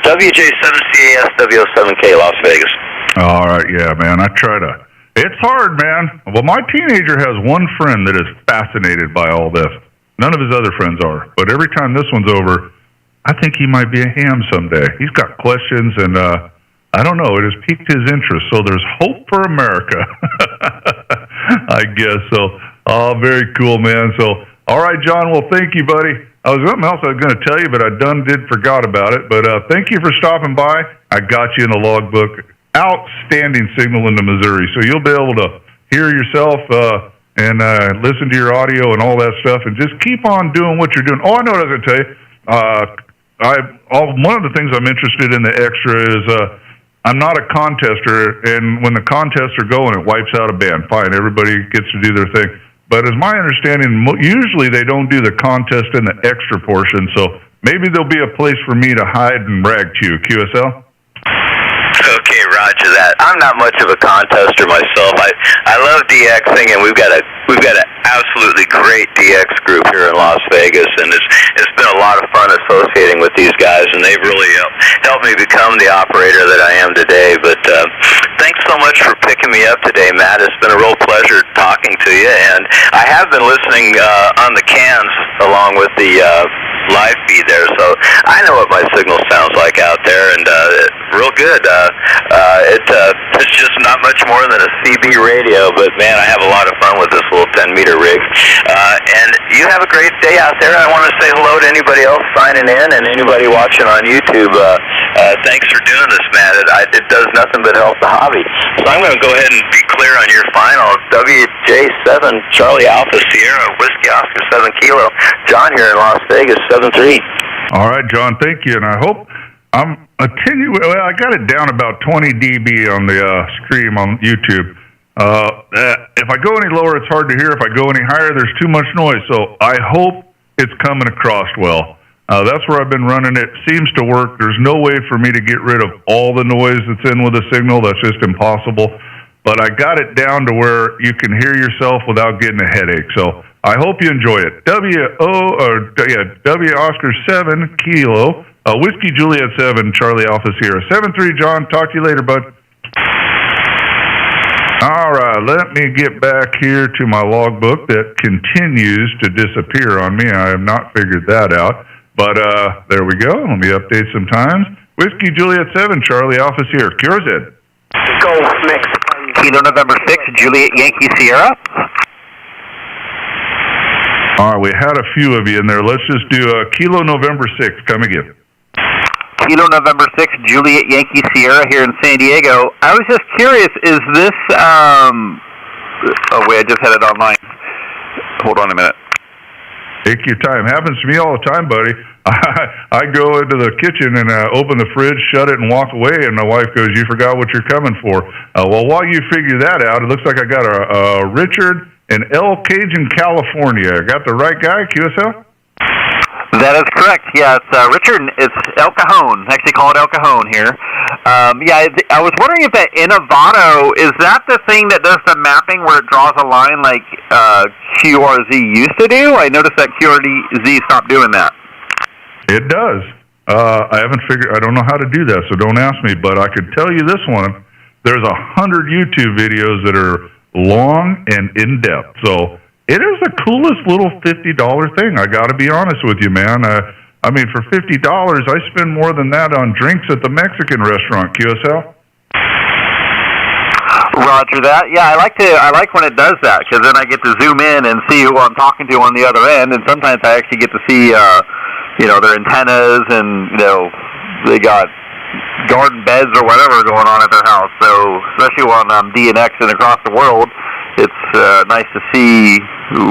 WJ7CAS W07K Las Vegas. All right, yeah, man. I try to. It's hard, man. Well, my teenager has one friend that is fascinated by all this. None of his other friends are, but every time this one's over, I think he might be a ham someday. He's got questions, and I don't know. It has piqued his interest, so there's hope for America, I guess. So, very cool, man. So, all right, John. Well, thank you, buddy. I was something else I was going to tell you, but I forgot about it. But thank you for stopping by. I got you in the logbook. Outstanding signal into Missouri, so you'll be able to hear yourself and listen to your audio and all that stuff, and just keep on doing what you're doing. Oh, I know what I was going to tell you. One of the things I'm interested in the extra is I'm not a contester, and when the contests are going, it wipes out a band. Fine, everybody gets to do their thing. But as my understanding, usually they don't do the contest in the extra portion, so maybe there'll be a place for me to hide and brag to you. QSL? Okay, roger that. I'm not much of a contester myself. I love DXing, and we've got an absolutely great DX group here in Las Vegas, and it's been a lot of fun associating with these guys, and they've really helped me become the operator that I am today. But thanks so much for picking me up today, Matt. It's been a real pleasure talking to you, and I have been listening on the cans along with the live feed there, so I know what my signal sounds like out there, and real good. It's just not much more than a CB radio, but man, I have a lot of fun with this little 10-meter rig. And you have a great day out there. I want to say hello to anybody else signing in and anybody watching on YouTube. Thanks for doing this, Matt. It does nothing but help the hobby. So I'm going to go ahead and be clear on your final. WJ7 Charlie Alpha Sierra Whiskey Oscar 7 Kilo. John here in Las Vegas 7-3. All right, John. Thank you, and I hope I'm attenuating. Well, I got it down about 20 dB on the stream on YouTube. If I go any lower, it's hard to hear. If I go any higher, there's too much noise. So I hope it's coming across well. That's where I've been running it. Seems to work. There's no way for me to get rid of all the noise that's in with the signal. That's just impossible. But I got it down to where you can hear yourself without getting a headache. So I hope you enjoy it. W Oscar 7 Kilo, Whiskey Juliet 7 Charlie Alpha Sierra 73 John. Talk to you later, bud. All right, let me get back here to my logbook that continues to disappear on me. I have not figured that out. But there we go. Let me update some times. Whiskey Juliet 7 Charlie Alpha Sierra. QRZ. Go next. Kilo November 6 Juliet Yankee Sierra. All right, we had a few of you in there. Let's just do Kilo November 6. Come again. Kilo November 6 Juliet Yankee Sierra here in San Diego. I was just curious, is this, oh wait, I just had it online. Hold on a minute. Take your time. Happens to me all the time, buddy. I go into the kitchen and open the fridge, shut it, and walk away, and my wife goes, "You forgot what you're coming for." Well, while you figure that out, it looks like I got a Richard in El Cajun, California. Got the right guy, QSL? That is correct. Yeah, it's Richard. It's El Cajon. Actually, call it El Cajon here. Yeah, I was wondering if that Innovato, is that the thing that does the mapping where it draws a line like QRZ used to do? I noticed that QRZ stopped doing that. It does. I haven't figured. I don't know how to do that, so don't ask me. But I could tell you this one. There's 100 YouTube videos that are long and in depth. So it is the coolest little $50 thing. I got to be honest with you, man. I mean, for $50, I spend more than that on drinks at the Mexican restaurant. QSL. Roger that. Yeah, I like when it does that, because then I get to zoom in and see who I'm talking to on the other end, and sometimes I actually get to see, their antennas, and they got garden beds or whatever going on at their house. So especially when I'm DNX and across the world, it's nice to see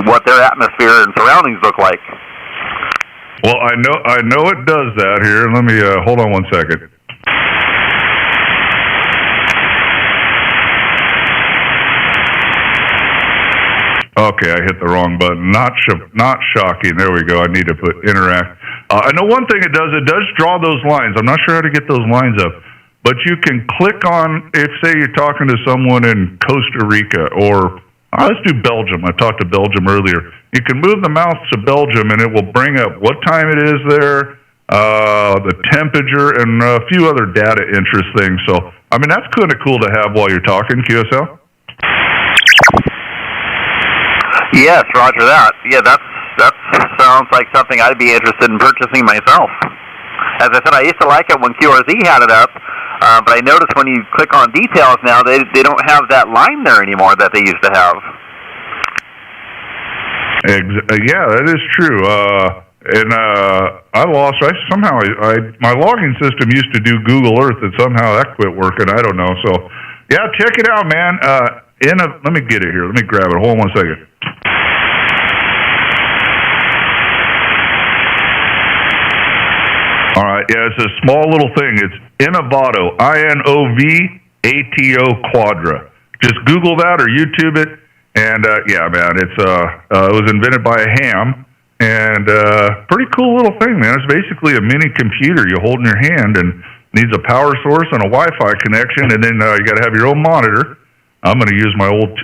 what their atmosphere and surroundings look like. Well, I know it does that here. Let me hold on one second. Okay, I hit the wrong button. Not shocking. There we go. I need to put interact. I know one thing it does draw those lines. I'm not sure how to get those lines up. But you can click on, if, say, you're talking to someone in Costa Rica, or let's do Belgium. I talked to Belgium earlier. You can move the mouse to Belgium, and it will bring up what time it is there, the temperature, and a few other data interest things. So, I mean, that's kind of cool to have while you're talking, QSL. Yes, roger that. Yeah, that sounds like something I'd be interested in purchasing myself. As I said, I used to like it when QRZ had it up, but I noticed when you click on details now, they don't have that line there anymore that they used to have. Yeah, that is true. My logging system used to do Google Earth, and somehow that quit working. I don't know. So, yeah, check it out, man. Let me get it here. Let me grab it. Hold on one second. All right, yeah, it's a small little thing. It's Innovato, INOVATO Quadra. Just Google that or YouTube it, and yeah, man, it was invented by a ham, and pretty cool little thing, man. It's basically a mini computer you hold in your hand, and needs a power source and a Wi-Fi connection, and then you got to have your own monitor. I'm going to use my old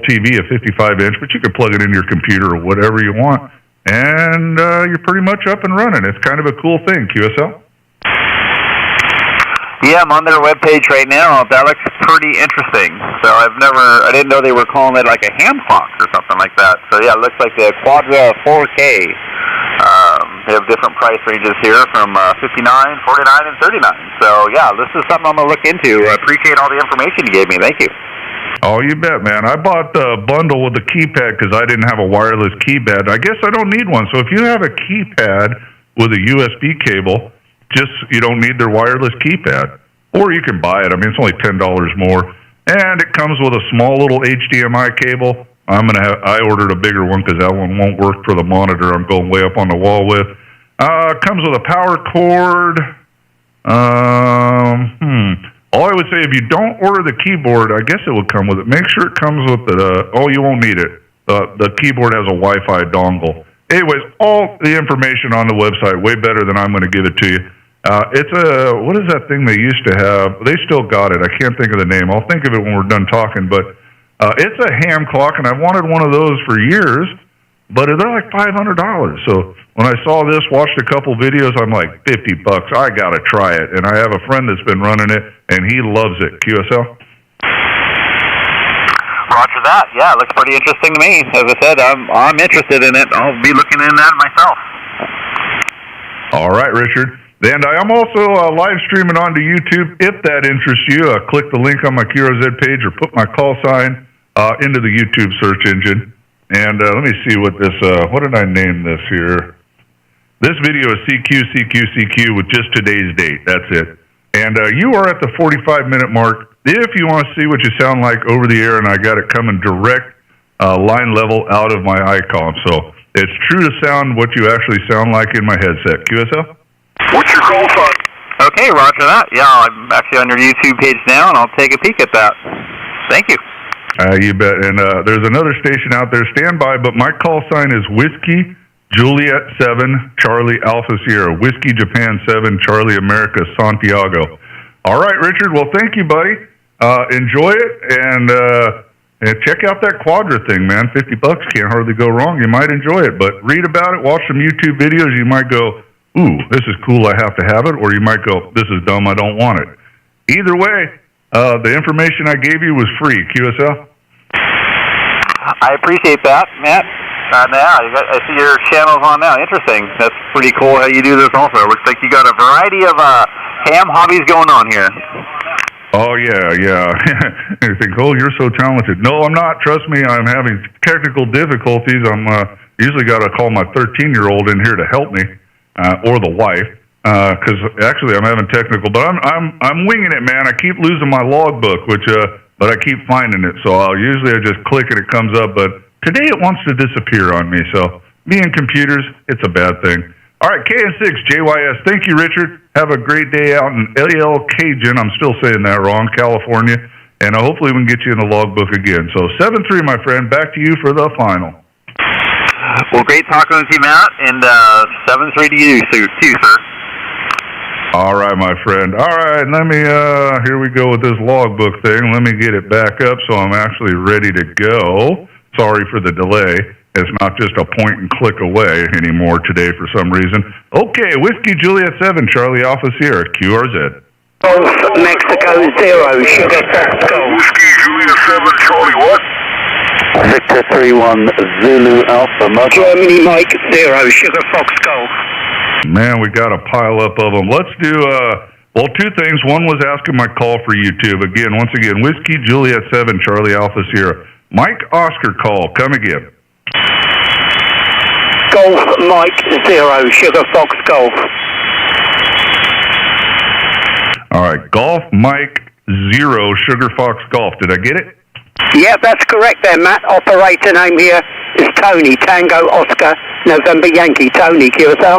TV, a 55-inch, but you can plug it in your computer or whatever you want. And you're pretty much up and running. It's kind of a cool thing, QSL. Yeah, I'm on their webpage right now. That looks pretty interesting. So I didn't know they were calling it like a ham clock or something like that. So yeah, it looks like the Quadra 4K. They have different price ranges here from $59, $49, and $39. So yeah, this is something I'm going to look into. I appreciate all the information you gave me. Thank you. Oh, you bet, man. I bought the bundle with the keypad because I didn't have a wireless keypad. I guess I don't need one. So if you have a keypad with a USB cable, you don't need their wireless keypad. Or you can buy it. I mean, it's only $10 more. And it comes with a small little HDMI cable. I ordered a bigger one because that one won't work for the monitor I'm going way up on the wall with. It comes with a power cord. All I would say, if you don't order the keyboard, I guess it will come with it. Make sure it comes with the, you won't need it. The keyboard has a Wi-Fi dongle. Anyways, all the information on the website, way better than I'm going to give it to you. It's what is that thing they used to have? They still got it. I can't think of the name. I'll think of it when we're done talking, but it's a ham clock, and I've wanted one of those for years, but they're like $500. So when I saw this, watched a couple videos, I'm like, $50. I got to try it. And I have a friend that's been running it, and he loves it. QSL? Roger that. Yeah, it looks pretty interesting to me. As I said, I'm interested in it. I'll be looking in that myself. All right, Richard. And I am also live streaming onto YouTube. If that interests you, click the link on my QRZ page or put my call sign into the YouTube search engine. And let me see what this, what did I name this here? This video is Cqcqcq with just today's date. That's it. And you are at the 45-minute mark. If you want to see what you sound like over the air, and I got it coming direct line level out of my icon. So it's true to sound what you actually sound like in my headset. QSL? What's your call sign? Okay, roger that. Yeah, I'm actually on your YouTube page now, and I'll take a peek at that. Thank you. You bet. And there's another station out there. Stand by, but my call sign is Whiskey Juliet 7 Charlie Alpha Sierra. Whiskey Japan 7 Charlie America Santiago. All right, Richard. Well, thank you, buddy. Enjoy it, and check out that Quadra thing, man. $50 can't hardly go wrong. You might enjoy it, but read about it, watch some YouTube videos. You might go, ooh, this is cool, I have to have it, or you might go, this is dumb, I don't want it. Either way, the information I gave you was free. QSL? I appreciate that, Matt. Now, I see your channel's on now. Interesting. That's pretty cool how you do this also. Looks like you got a variety of ham hobbies going on here. Oh, yeah. You think, oh, you're so talented. No, I'm not. Trust me, I'm having technical difficulties. I'm usually got to call my 13-year-old in here to help me, or the wife, because actually I'm having technical. But I'm winging it, man. I keep losing my logbook, but I keep finding it. So usually I just click and it comes up. But today it wants to disappear on me. So me and computers, it's a bad thing. All right, KN6, JYS. Thank you, Richard. Have a great day out in L. Cajun. I'm still saying that wrong, California. And hopefully we can get you in the logbook again. So 7-3, my friend. Back to you for the final. Well, great talking with you, Matt. And 7-3 to you, too, sir. All right, my friend. All right, let me, here we go with this logbook thing. Let me get it back up so I'm actually ready to go. Sorry for the delay. It's not just a point and click away anymore today for some reason. Okay, Whiskey Juliet 7, Charlie Alpha Sierra, QRZ. Golf Mexico 0, Sugar Fox Golf. Whiskey Juliet 7, Charlie what? Victor 31, Zulu Alpha Mother. Germany Mike 0, Sugar Fox Golf. Man, we got a pile up of them. Let's do, well, two things. One was asking my call for YouTube. Once again, Whiskey Juliet 7, Charlie Alpha Sierra. Mike Oscar call, come again. Golf Mike 0, Sugar Fox Golf. All right, Golf Mike 0, Sugar Fox Golf. Did I get it? Yeah, that's correct there, Matt. Operator name here is Tony, Tango Oscar, November Yankee. Tony, QSL.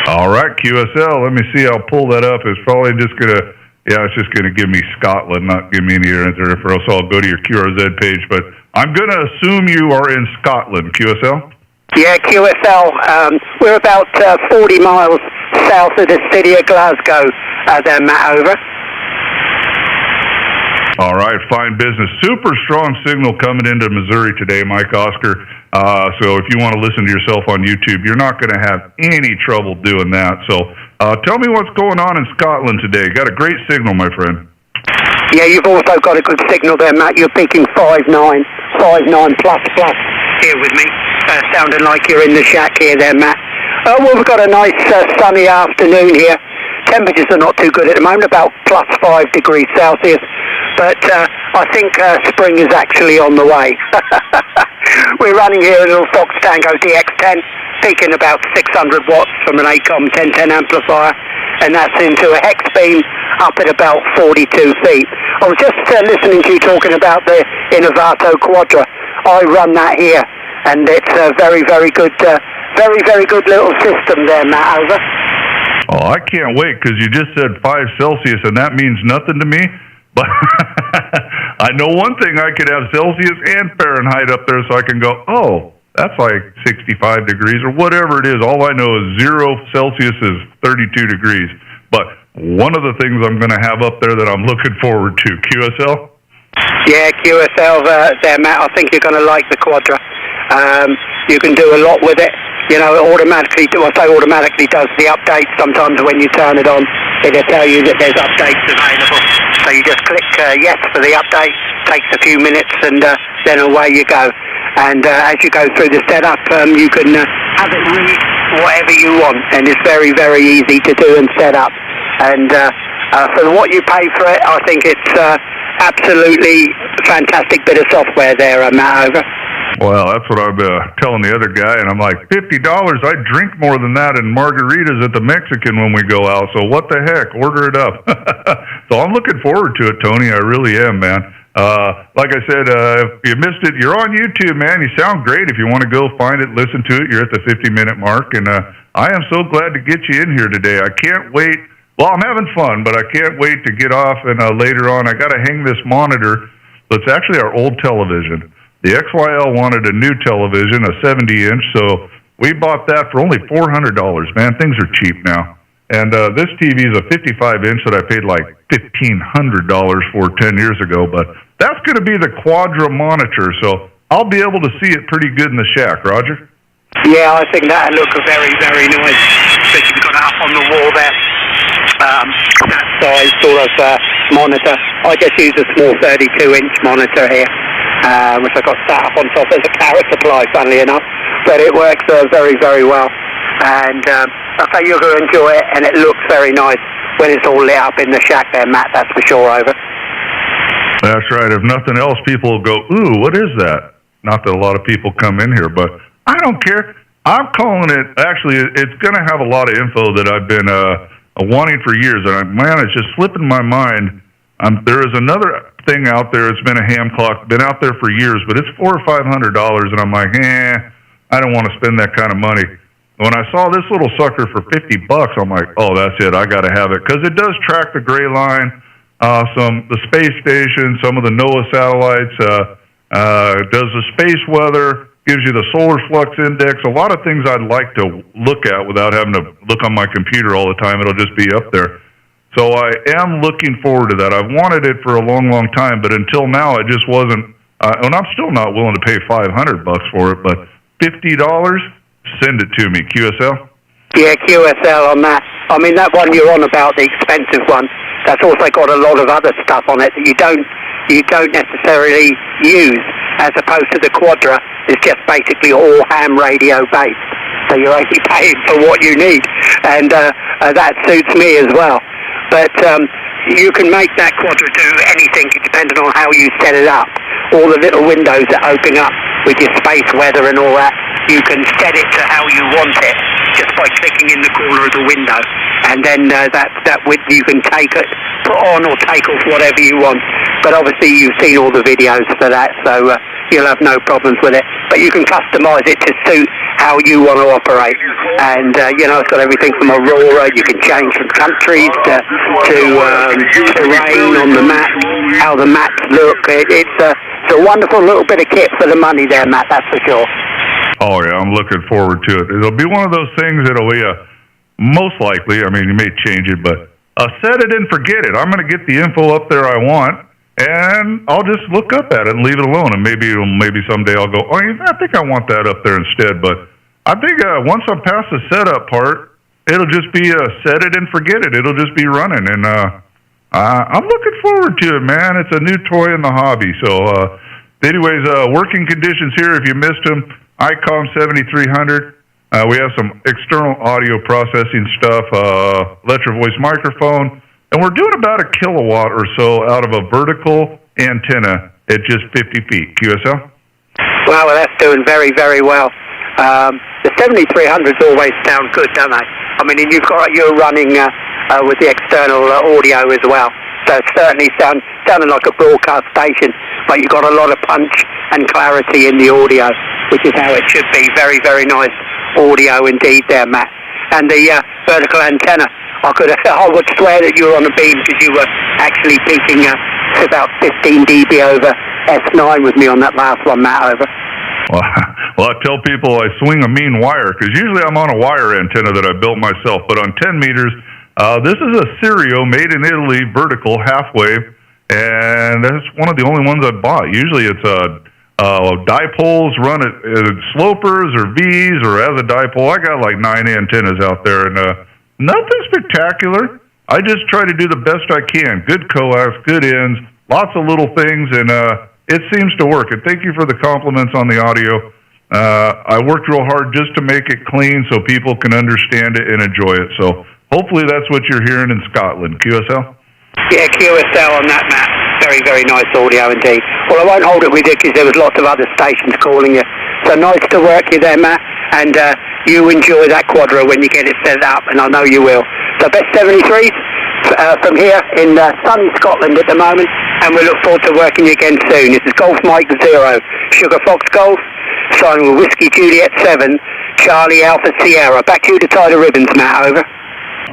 All right, QSL. Let me see. I'll pull that up. It's probably just going to, it's just going to give me Scotland, not give me any answer, or else I'll go to your QRZ page. But I'm going to assume you are in Scotland, QSL? Yeah, QSL. We're about 40 miles south of the city of Glasgow. There, Matt, over. All right, fine business. Super strong signal coming into Missouri today, Mike Oscar. So if you want to listen to yourself on YouTube, you're not going to have any trouble doing that. So tell me what's going on in Scotland today. Got a great signal, my friend. Yeah, you've also got a good signal there, Matt. You're peaking 5.9 plus here with me. Sounding like you're in the shack here there, Matt. Well, we've got a nice sunny afternoon here. Temperatures are not too good at the moment, about plus 5 degrees Celsius. But I think spring is actually on the way. We're running here a little Fox Tango DX10, peaking about 600 watts from an ACOM 1010 amplifier, and that's into a hex beam up at about 42 feet. I was just listening to you talking about the Innovato Quadra. I run that here, and it's a very, very good little system there, Matt, over. Oh, I can't wait, because you just said 5 Celsius, and that means nothing to me. But I know one thing, I could have Celsius and Fahrenheit up there, so I can go, oh, that's like 65 degrees or whatever it is. All I know is 0 Celsius is 32 degrees. But one of the things I'm going to have up there that I'm looking forward to, QSL? Yeah, QSL there, Matt. I think you're going to like the Quadra. You can do a lot with it. You know, it automatically does the updates. Sometimes when you turn it on, it'll tell you that there's updates available. So you just click yes for the update. Takes a few minutes, and then away you go. And as you go through the setup, you can have it read whatever you want, and it's very, very easy to do and set up. And for what you pay for it, I think it's absolutely fantastic bit of software there, Matt. Over. Well, that's what I'm telling the other guy, and I'm like, $50? I drink more than that in margaritas at the Mexican when we go out, so what the heck? Order it up. So I'm looking forward to it, Tony. I really am, man. Like I said, if you missed it, you're on YouTube, man. You sound great. If you want to go find it, listen to it, you're at the 50-minute mark, and I am so glad to get you in here today. I can't wait. Well, I'm having fun, but I can't wait to get off, and later on, I got to hang this monitor. So it's actually our old television. The XYL wanted a new television, a 70-inch, so we bought that for only $400, man. Things are cheap now. And this TV is a 55-inch that I paid like $1,500 for 10 years ago, but that's going to be the Quadra monitor, so I'll be able to see it pretty good in the shack, Roger. Yeah, I think that'll look very, very nice. Especially you've got it up on the wall there. That size sort of monitor. I just use a small 32-inch monitor here, which I got sat up on top as a power supply, funnily enough. But it works very, very well. And I think you're going to enjoy it, and it looks very nice when it's all lit up in the shack there, Matt, that's for sure, over. That's right. If nothing else, people will go, ooh, what is that? Not that a lot of people come in here, but I don't care. I'm calling it, actually, it's going to have a lot of info that I've been wanting for years. And, man, it's just slipping my mind. There is another thing out there. It's been a ham clock, been out there for years, but it's $400 or $500, and I'm like, I don't want to spend that kind of money. When I saw this little sucker for $50, I'm like, oh, that's it. I got to have it, because it does track the gray line, the space station, some of the NOAA satellites. Does the space weather, gives you the solar flux index, a lot of things I'd like to look at without having to look on my computer all the time. It'll just be up there. So I am looking forward to that. I've wanted it for a long, long time, but until now I just wasn't, and I'm still not willing to pay $500 for it, but $50, send it to me, QSL. Yeah, QSL on that. I mean, that one you're on about, the expensive one, that's also got a lot of other stuff on it that you don't necessarily use, as opposed to the Quadra. It's just basically all ham radio based, so you're only paying for what you need, and that suits me as well. But you can make that Quadra do anything depending on how you set it up. All the little windows that open up with your space weather and all that, you can set it to how you want it just by clicking in the corner of the window, and then that width you can put on or take off whatever you want. But obviously you've seen all the videos for that, so you'll have no problems with it. But you can customize it to suit how you want to operate. And it's got everything from Aurora. You can change from countries to terrain on the map, how the maps look. It's a wonderful little bit of kit for the money there, Matt, that's for sure. Oh, yeah, I'm looking forward to it. It'll be one of those things that'll be most likely, I mean, you may change it, but set it and forget it. I'm going to get the info up there I want, and I'll just look up at it and leave it alone. And maybe someday I'll go, oh, I think I want that up there instead. But I think once I'm past the setup part, it'll just be set it and forget it. It'll just be running. And I'm looking forward to it, man. It's a new toy in the hobby. So anyways, working conditions here, if you missed them, ICOM 7300. We have some external audio processing stuff, electro voice microphone, and we're doing about a kilowatt or so out of a vertical antenna at just 50 feet. QSL? Well, that's doing very, very well. The 7300s always sound good, don't they? I mean, you're running with the external audio as well, so it's certainly sounding like a broadcast station, but you've got a lot of punch and clarity in the audio, which is how it should be. Very, very nice audio indeed there, Matt. And the vertical antenna. I would swear that you were on a beam because you were actually peaking about 15 dB over S9 with me on that last one, Matt, over. Well, I tell people I swing a mean wire because usually I'm on a wire antenna that I built myself, but on 10 meters, this is a Serio made in Italy, vertical, half wave, and that's one of the only ones I bought. Usually it's dipoles run at slopers or V's or as a dipole. I got like 9 antennas out there, and nothing spectacular. I just try to do the best I can. Good coax, good ends, lots of little things, and it seems to work. And thank you for the compliments on the audio. I worked real hard just to make it clean so people can understand it and enjoy it. So hopefully that's what you're hearing in Scotland. QSL? Yeah, QSL on that, Matt. Very, very nice audio indeed. Well, I won't hold it with you because there was lots of other stations calling you. So nice to work you there, Matt. And you enjoy that Quadro when you get it set up, and I know you will. So best 73s from here in sunny Scotland at the moment, and we look forward to working you again soon. This is Golf Mike 0, Sugar Fox Golf, signing with Whiskey Juliet 7, Charlie Alpha Sierra. Back to you to tie the ribbons, Matt, over.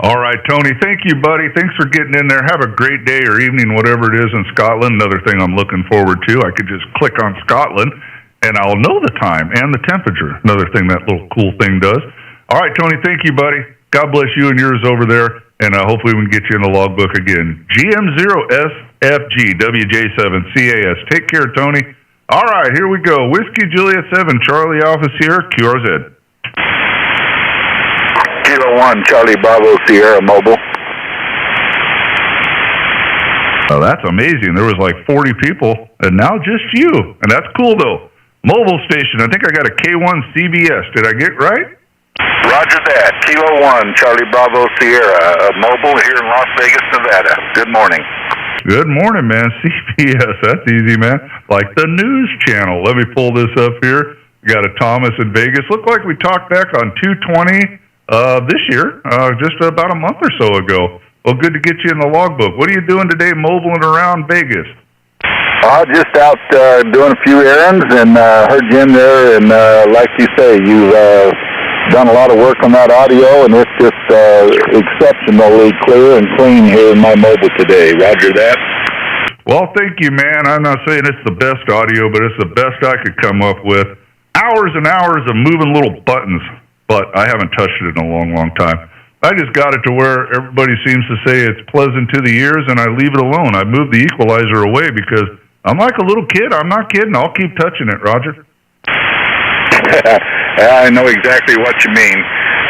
All right, Tony, thank you, buddy. Thanks for getting in there. Have a great day or evening, whatever it is in Scotland. Another thing I'm looking forward to, I could just click on Scotland, and I'll know the time and the temperature. Another thing that little cool thing does. All right, Tony, thank you, buddy. God bless you and yours over there, and hopefully we can get you in the logbook again. GM0SFG WJ7CAS. Take care, Tony. All right, here we go. Whiskey Juliet 7, Charlie Alpha Sierra, QRZ. Kilo 1, Charlie Bravo Sierra Mobile. Oh, that's amazing. There was like 40 people, and now just you. And that's cool, though. Mobile station. I think I got a K1 CBS. Did I get right? Roger that. Kilo 1, Charlie Bravo Sierra Mobile here in Las Vegas, Nevada. Good morning. Good morning, man. CBS. That's easy, man. Like the news channel. Let me pull this up here. We got a Thomas in Vegas. Looked like we talked back on 2/20 this year, just about a month or so ago. Well, good to get you in the logbook. What are you doing today mobiling around Vegas? Just out doing a few errands, and heard you in there, and like you say, you've done a lot of work on that audio, and it's just exceptionally clear and clean here in my mobile today. Roger that. Well, thank you, man. I'm not saying it's the best audio, but it's the best I could come up with. Hours and hours of moving little buttons, but I haven't touched it in a long, long time. I just got it to where everybody seems to say it's pleasant to the ears, and I leave it alone. I move the equalizer away because I'm like a little kid. I'm not kidding. I'll keep touching it, Roger. I know exactly what you mean.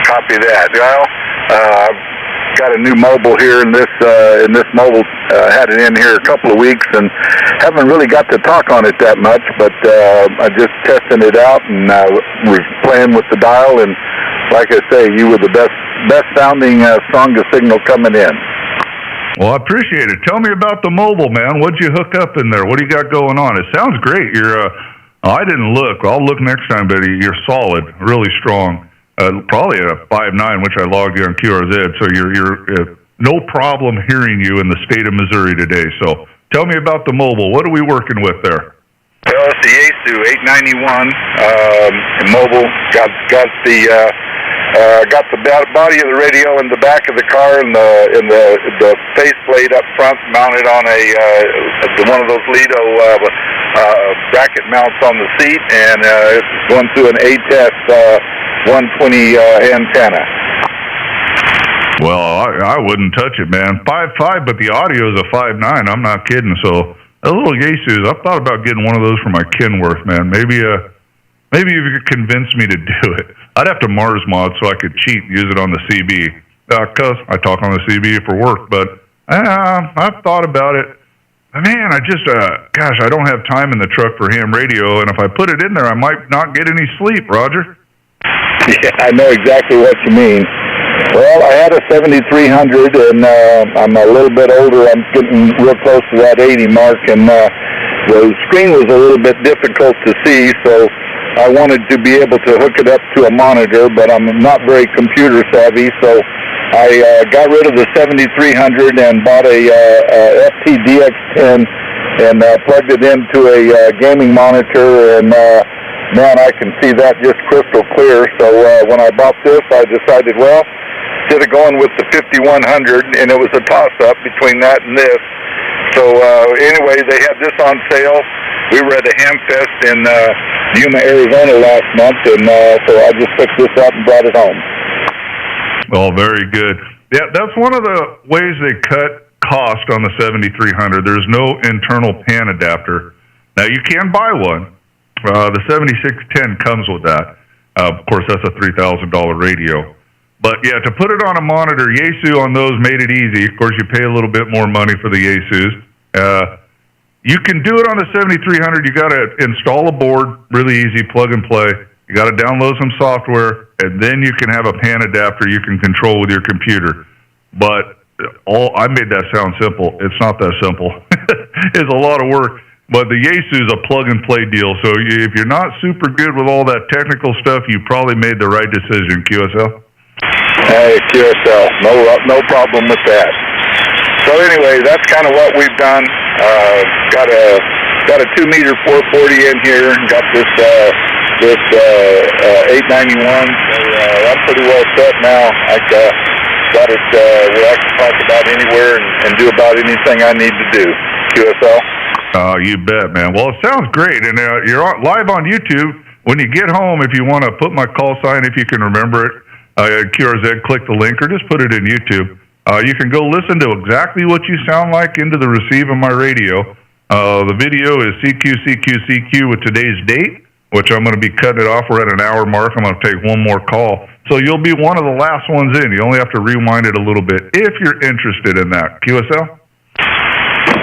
Copy that. Well, got a new mobile here in this mobile. Had it in here a couple of weeks and haven't really got to talk on it that much, but I just testing it out and was playing with the dial, and like I say, you were the best sounding, strongest signal coming in. Well, I appreciate it. Tell me about the mobile, man. What'd you hook up in there? What do you got going on? It sounds great. You're I didn't look. I'll look next time, but you're solid, really strong. Probably at a 5.9, which I logged you on QRZ. So you're no problem hearing you in the state of Missouri today. So tell me about the mobile. What are we working with there? Well, it's the Yaesu 891 mobile. Got the body of the radio in the back of the car, and the faceplate up front mounted on one of those Lido bracket mounts on the seat, and it's going through an A-test 120 antenna. Well, I wouldn't touch it, man. 5.5, but the audio is a 5.9. I'm not kidding. So a little Yaesu, I've thought about getting one of those for my Kenworth, man. Maybe if you could convince me to do it. I'd have to Mars mod so I could cheat and use it on the CB. Because I talk on the CB for work, but I've thought about it. Man, I don't have time in the truck for ham radio, and if I put it in there, I might not get any sleep, Roger. Yeah, I know exactly what you mean. Well, I had a 7300, and I'm a little bit older. I'm getting real close to that 80 mark, and the screen was a little bit difficult to see, so I wanted to be able to hook it up to a monitor, but I'm not very computer savvy, so I got rid of the 7300 and bought a FTDX10 and plugged it into a gaming monitor, and man, I can see that just crystal clear. So when I bought this, I decided, well, instead of going with the 5100, and it was a toss-up between that and this. So anyway, they had this on sale. We were at a ham fest in Yuma, Arizona last month, and so I just picked this up and brought it home. Oh, very good. Yeah, that's one of the ways they cut cost on the 7300. There's no internal pan adapter. Now, you can buy one. The 7610 comes with that. Of course, that's a $3,000 radio. But, yeah, to put it on a monitor, Yaesu on those made it easy. Of course, you pay a little bit more money for the Yaesus. You can do it on the 7300. You got to install a board, really easy, plug and play. You got to download some software, and then you can have a pan adapter you can control with your computer. But I made that sound simple. It's not that simple. It's a lot of work. But the Yaesu is a plug-and-play deal. So if you're not super good with all that technical stuff, you probably made the right decision, QSL. Hey, QSL, no problem with that. So anyway, that's kind of what we've done. Got a 2-meter 440 in here. Got this 891. So I'm pretty well set now. I got it where I can talk about anywhere and do about anything I need to do. QSL. You bet, man. Well, it sounds great, and you're live on YouTube. When you get home, if you want to put my call sign, if you can remember it, QRZ, click the link or just put it in YouTube. You can go listen to exactly what you sound like into the receive of my radio. The video is Cqcqcq with today's date, which I'm going to be cutting it off. We're at an hour mark. I'm going to take one more call. So you'll be one of the last ones in. You only have to rewind it a little bit if you're interested in that. QSL?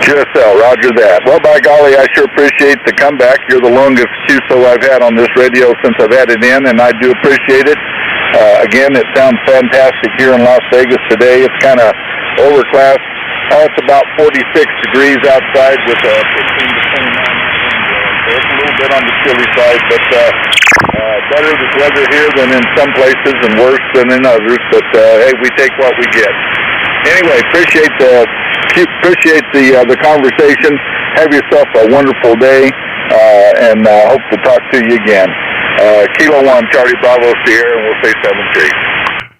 QSL, roger that. Well, by golly, I sure appreciate the comeback. You're the longest QSO I've had on this radio since I've had it in, and I do appreciate it. Again, it sounds fantastic here in Las Vegas today. It's kind of overcast. It's about 46 degrees outside with a 15 to 29 wind. So it's a little bit on the chilly side, but better this weather here than in some places and worse than in others. But hey, we take what we get. Anyway, appreciate the conversation. Have yourself a wonderful day, and hope to talk to you again. Kilo 1, Charlie Bravo Sierra, and we'll say 7-3.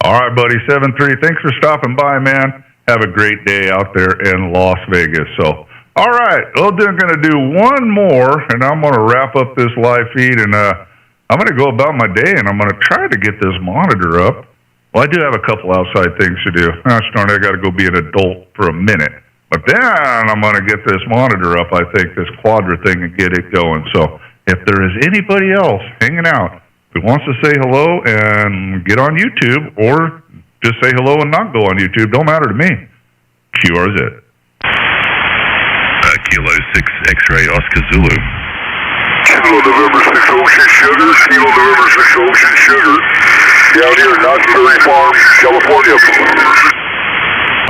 All right, buddy, 7-3. Thanks for stopping by, man. Have a great day out there in Las Vegas. So, all right, well, I'm going to do one more, and I'm going to wrap up this live feed, and I'm going to go about my day, and I'm going to try to get this monitor up. Well, I do have a couple outside things to do. Gosh darn it, I got to go be an adult for a minute. But then I'm going to get this monitor up, I think, this Quadra thing, and get it going. So if there is anybody else hanging out who wants to say hello and get on YouTube, or just say hello and not go on YouTube, don't matter to me. QRZ. Kilo 6 X-ray Oscar Zulu. Kilo November 6 Ocean Sugar. Kilo November 6 Ocean Sugar. Down here at Knott's Berry Farm, California.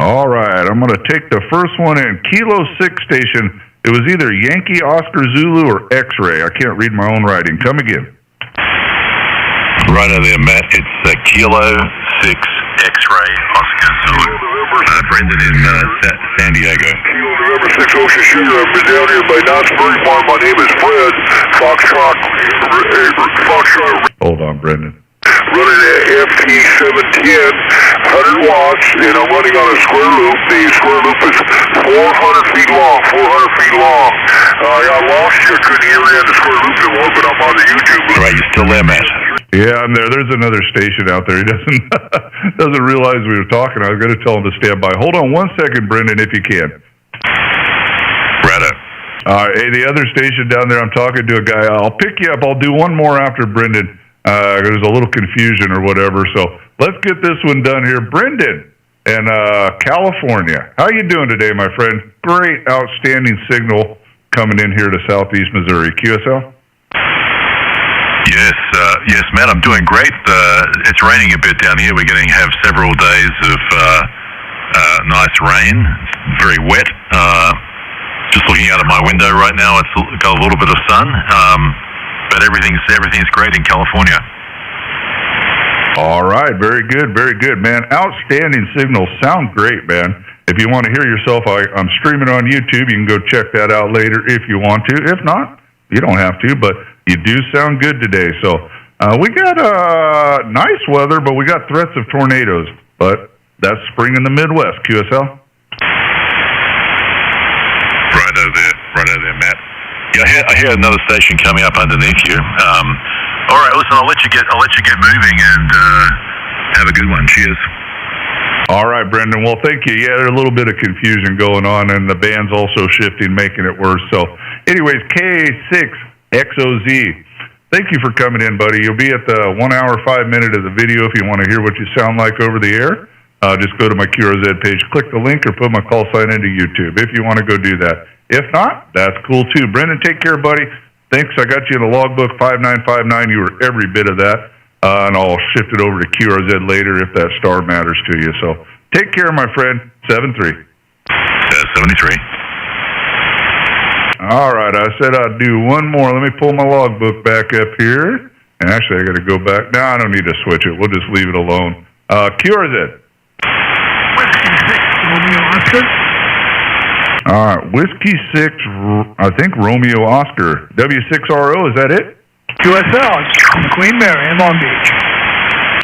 All right, I'm going to take the first one in. Kilo 6 station. It was either Yankee Oscar Zulu or X-ray. I can't read my own writing. Come again. Right over there, Matt. It's Kilo 6 X-ray Oscar Zulu. Brendan in San Diego. Kilo November 6 Ocean Sugar. I've been down here by Knott's Berry Farm. My name is Fred. Foxtrot. Hold on, Brendan. Running at FT710, 100 watts, and I'm running on a square loop. The square loop is 400 feet long, 400 feet long. I lost you, couldn't hear me on the square loop anymore, but I'm on the YouTube. All right, you still there, Matt? Yeah, I'm there. There's another station out there. He doesn't realize we were talking. I was going to tell him to stand by. Hold on one second, Brendan, if you can. Right. Hey, the other station down there, I'm talking to a guy. I'll pick you up. I'll do one more after Brendan. There's a little confusion or whatever. So let's get this one done here. Brendan in California. How you doing today, my friend? Great, outstanding signal coming in here to southeast Missouri. QSL? Yes, Matt, I'm doing great. It's raining a bit down here. We're going to have several days of nice rain. It's very wet. Just looking out of my window right now, it's got a little bit of sun. But everything's great in California. All right, very good, man. Outstanding signal. Sound great, man. If you want to hear yourself, I'm streaming on YouTube. You can go check that out later if you want to. If not, you don't have to, but you do sound good today. So we got nice weather, but we got threats of tornadoes. But that's spring in the Midwest, QSL. Righto there, Matt. Yeah, I hear another station coming up underneath you. All right, listen, I'll let you get moving, and have a good one. Cheers. All right, Brendan. Well, thank you. Yeah, there's a little bit of confusion going on, and the band's also shifting, making it worse. So, anyways, K6XOZ. Thank you for coming in, buddy. You'll be at the 1 hour, 5 minute of the video if you want to hear what you sound like over the air. Just go to my QRZ page, click the link, or put my call sign into YouTube if you want to go do that. If not, that's cool too. Brendan, take care, buddy. Thanks. I got you in the logbook 5959. You were every bit of that. And I'll shift it over to QRZ later if that star matters to you. So take care, my friend. 73. 73. All right. I said I'd do one more. Let me pull my logbook back up here. And actually, I got to go back. No, I don't need to switch it. We'll just leave it alone. QRZ. Whiskey 6, Romeo Oscar. All right. Whiskey 6, I think Romeo Oscar. W6RO, is that it? QSL, Queen Mary in Long Beach.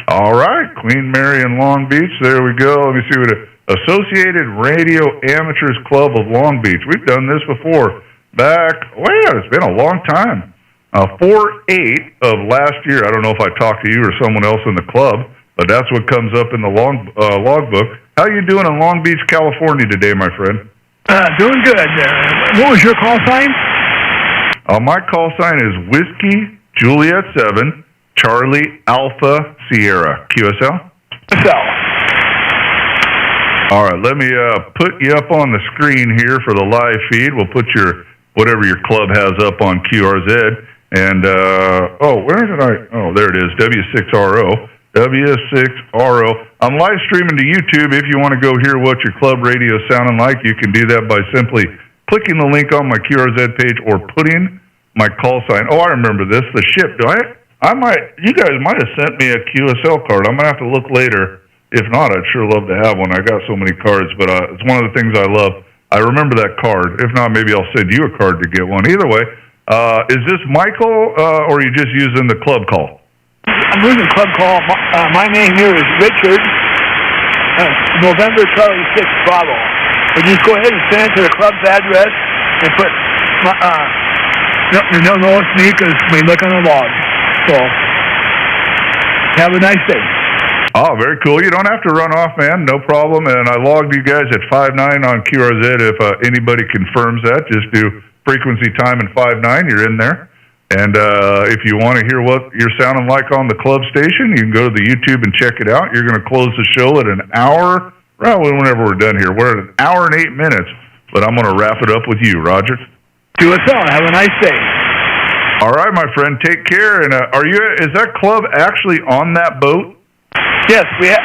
All right, Queen Mary in Long Beach. There we go. Let me see what Associated Radio Amateurs Club of Long Beach. We've done this before. It's been a long time. 4/8 of last year. I don't know if I talked to you or someone else in the club, but that's what comes up in the logbook. How you doing in Long Beach, California today, my friend? Doing good there. What was your call sign? My call sign is Whiskey Juliet 7, Charlie Alpha Sierra. QSL? QSL. All right, let me put you up on the screen here for the live feed. We'll put whatever your club has up on QRZ. And, there it is, W6RO. W6RO. I'm live streaming to YouTube. If you want to go hear what your club radio is sounding like, you can do that by simply clicking the link on my QRZ page or putting my call sign. Oh, I remember this. The ship. You guys might have sent me a QSL card. I'm going to have to look later. If not, I'd sure love to have one. I got so many cards, but it's one of the things I love. I remember that card. If not, maybe I'll send you a card to get one. Either way, is this Michael, or are you just using the club call? I'm using club call. My name here is Richard. November Charlie 6 Bravo. But just go ahead and send it to the club's address and put you don't know it's me because we look on the log. So, have a nice day. Oh, very cool. You don't have to run off, man. No problem. And I logged you guys at 5.9 on QRZ. If anybody confirms that, just do frequency time and 5.9. You're in there. And if you want to hear what you're sounding like on the club station, you can go to the YouTube and check it out. You're going to close the show at an hour, well, whenever we're done here. We're at an hour and 8 minutes, but I'm going to wrap it up with you, Roger. Do it so. Have a nice day. All right, my friend. Take care. And is that club actually on that boat? Yes, we're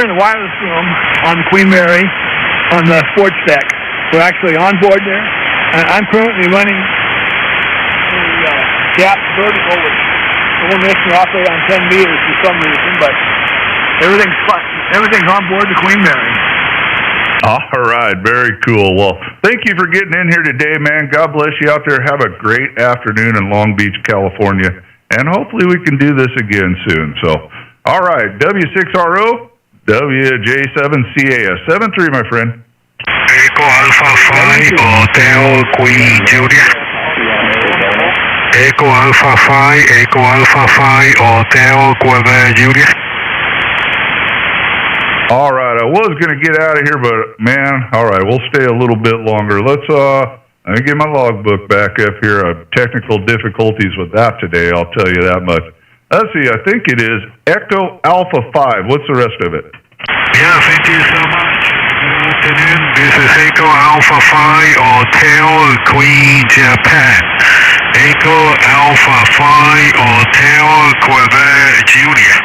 in the wireless room on Queen Mary on the sports deck. We're actually on board there. I'm currently running the gap vertical with the one makes me operate on 10 meters for some reason, but everything's on board the Queen Mary. All right, very cool. Well, thank you for getting in here today, man. God bless you out there. Have a great afternoon in Long Beach, California, and hopefully we can do this again soon. So, all right, W6RO, WJ7CAS, 73, my friend. Echo Alpha 5, Hotel Queen Julia. Echo Alpha 5, Hotel Quebec Julia. All right, I was going to get out of here, but man, all right, we'll stay a little bit longer. Let me get my logbook back up here. Technical difficulties with that today, I'll tell you that much. Let's see, I think it is Echo Alpha 5. What's the rest of it? Yeah, thank you so much. Good afternoon. This is Echo Alpha 5, Hotel Queen Japan. Echo Alpha 5, Hotel Quebec Julia.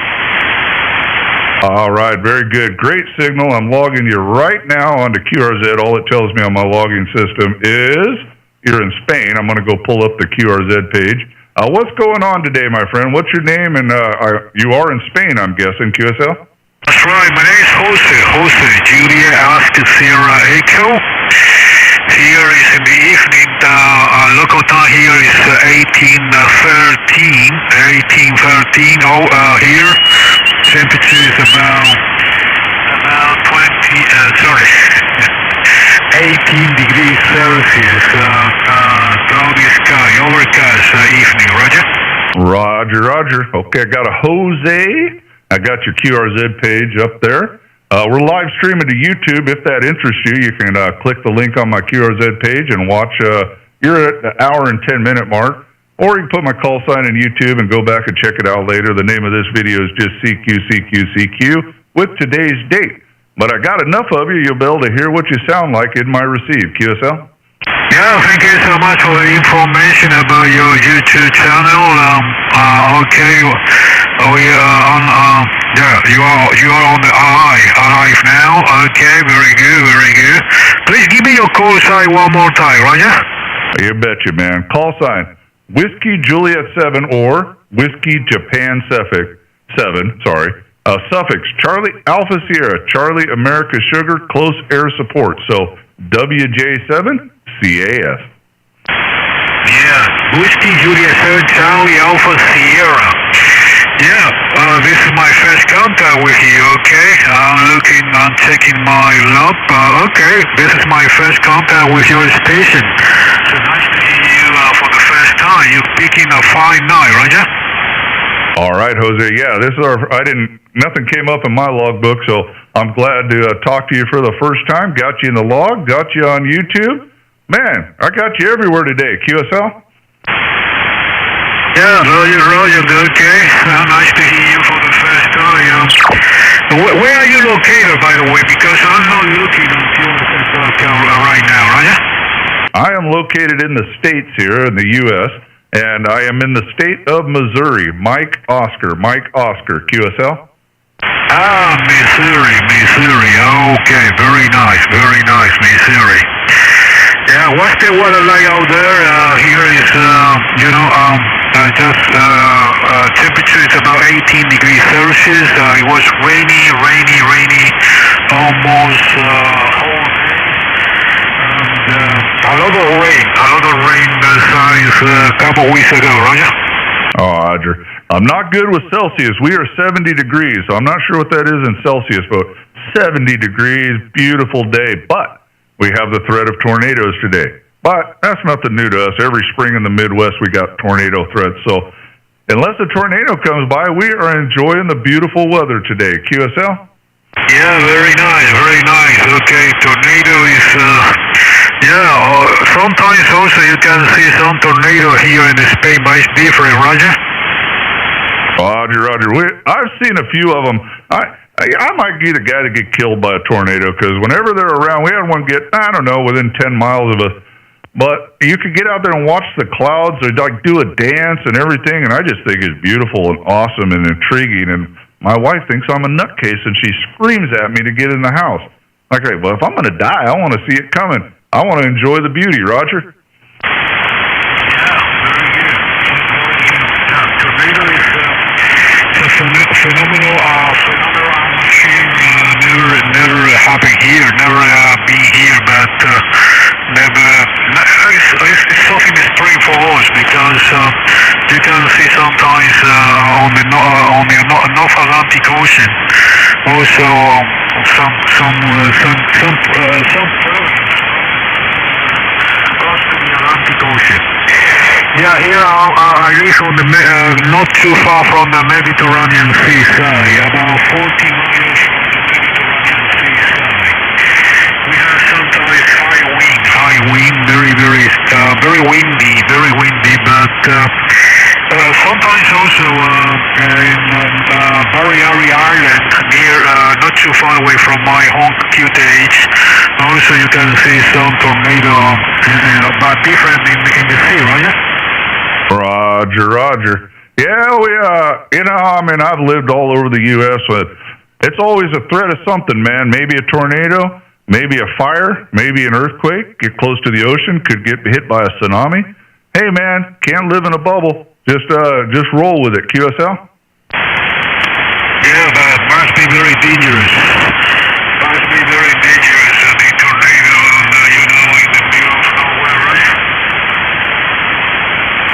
All right, very good. Great signal. I'm logging you right now onto QRZ. All it tells me on my logging system is you're in Spain. I'm going to go pull up the QRZ page. What's going on today, my friend? What's your name? And you are in Spain, I'm guessing, QSL? That's right. My name is Jose. Julia Oscar Sierra Echo. Here is in the evening. Local time here is 1813. Here. temperature is about 18 degrees Celsius. Cloudy sky, overcast evening. Roger. Roger. Okay, I got a Jose. I got your QRZ page up there. We're live streaming to YouTube. If that interests you, you can click the link on my QRZ page and watch. You're at the hour and 10-minute mark. Or you can put my call sign in YouTube and go back and check it out later. The name of this video is just Cqcqcq with today's date. But I got enough of you, you'll be able to hear what you sound like in my receive. QSL? Yeah, thank you so much for the information about your YouTube channel. Okay, we on you are on the live now. Okay, very good. Please give me your call sign one more time, Roger. You betcha, man. Call sign Whiskey Juliet 7 or Whiskey Japan 7. Suffix Charlie Alpha Sierra Charlie America Sugar Close Air Support. So WJ7 CAS. Yeah, Whiskey Juliet 7 Charlie Alpha Sierra. Yeah, this is my first contact with you, okay? I'm checking my log. Okay, this is my first contact with your station. So nice to hear you for the first time. You're picking a fine night, Roger? All right, Jose. Yeah, this is nothing came up in my logbook, so I'm glad to talk to you for the first time. Got you in the log, got you on YouTube. Man, I got you everywhere today. QSL? Yeah, Roger, okay. Nice to hear you for the first time. Where are you located, by the way? Because I'm not looking on QSL right now, Roger? I am located in the States here in the U.S., and I am in the state of Missouri. Mike Oscar, QSL? Missouri. Okay, very nice, Missouri. Yeah, what's the weather like out there? Here is, temperature is about 18 degrees Celsius. It was rainy, almost whole day. And a lot of rain since a couple weeks ago, Roger? Oh, Roger. I'm not good with Celsius. We are 70 degrees, so I'm not sure what that is in Celsius, but 70 degrees, beautiful day. But we have the threat of tornadoes today. But that's nothing new to us. Every spring in the Midwest, we got tornado threats. So unless a tornado comes by, we are enjoying the beautiful weather today. QSL? Yeah, very nice. Okay, tornado is, sometimes also you can see some tornado here in Spain, but it's different, Roger? Roger. I've seen a few of them. I might be the guy to get killed by a tornado, because whenever they're around, we had one get, within 10 miles of us. But you could get out there and watch the clouds. They do a dance and everything, and I just think it's beautiful and awesome and intriguing. And my wife thinks I'm a nutcase, and she screams at me to get in the house. Like, well, if I'm going to die, I want to see it coming. I want to enjoy the beauty, Roger. Tornado is a phenomenal machine. Never happened here, never been here, but it's something strange for us, because you can see sometimes on the North Atlantic Ocean, also some across the Atlantic Ocean. Yeah, here I live on the not too far from the Mediterranean Sea side, about 40 miles from the Mediterranean Sea side. We have sometimes high wind, very windy, but sometimes also in Balearic Island, near not too far away from my home QTH. Also, you can see some tornado, but different in the sea, right? Roger. Yeah, I've lived all over the U.S., but it's always a threat of something, man. Maybe a tornado, maybe a fire, maybe an earthquake. Get close to the ocean, could get hit by a tsunami. Hey, man, can't live in a bubble. Just roll with it. QSL? Yeah, but must be very dangerous. The tornado, in the middle of nowhere, right?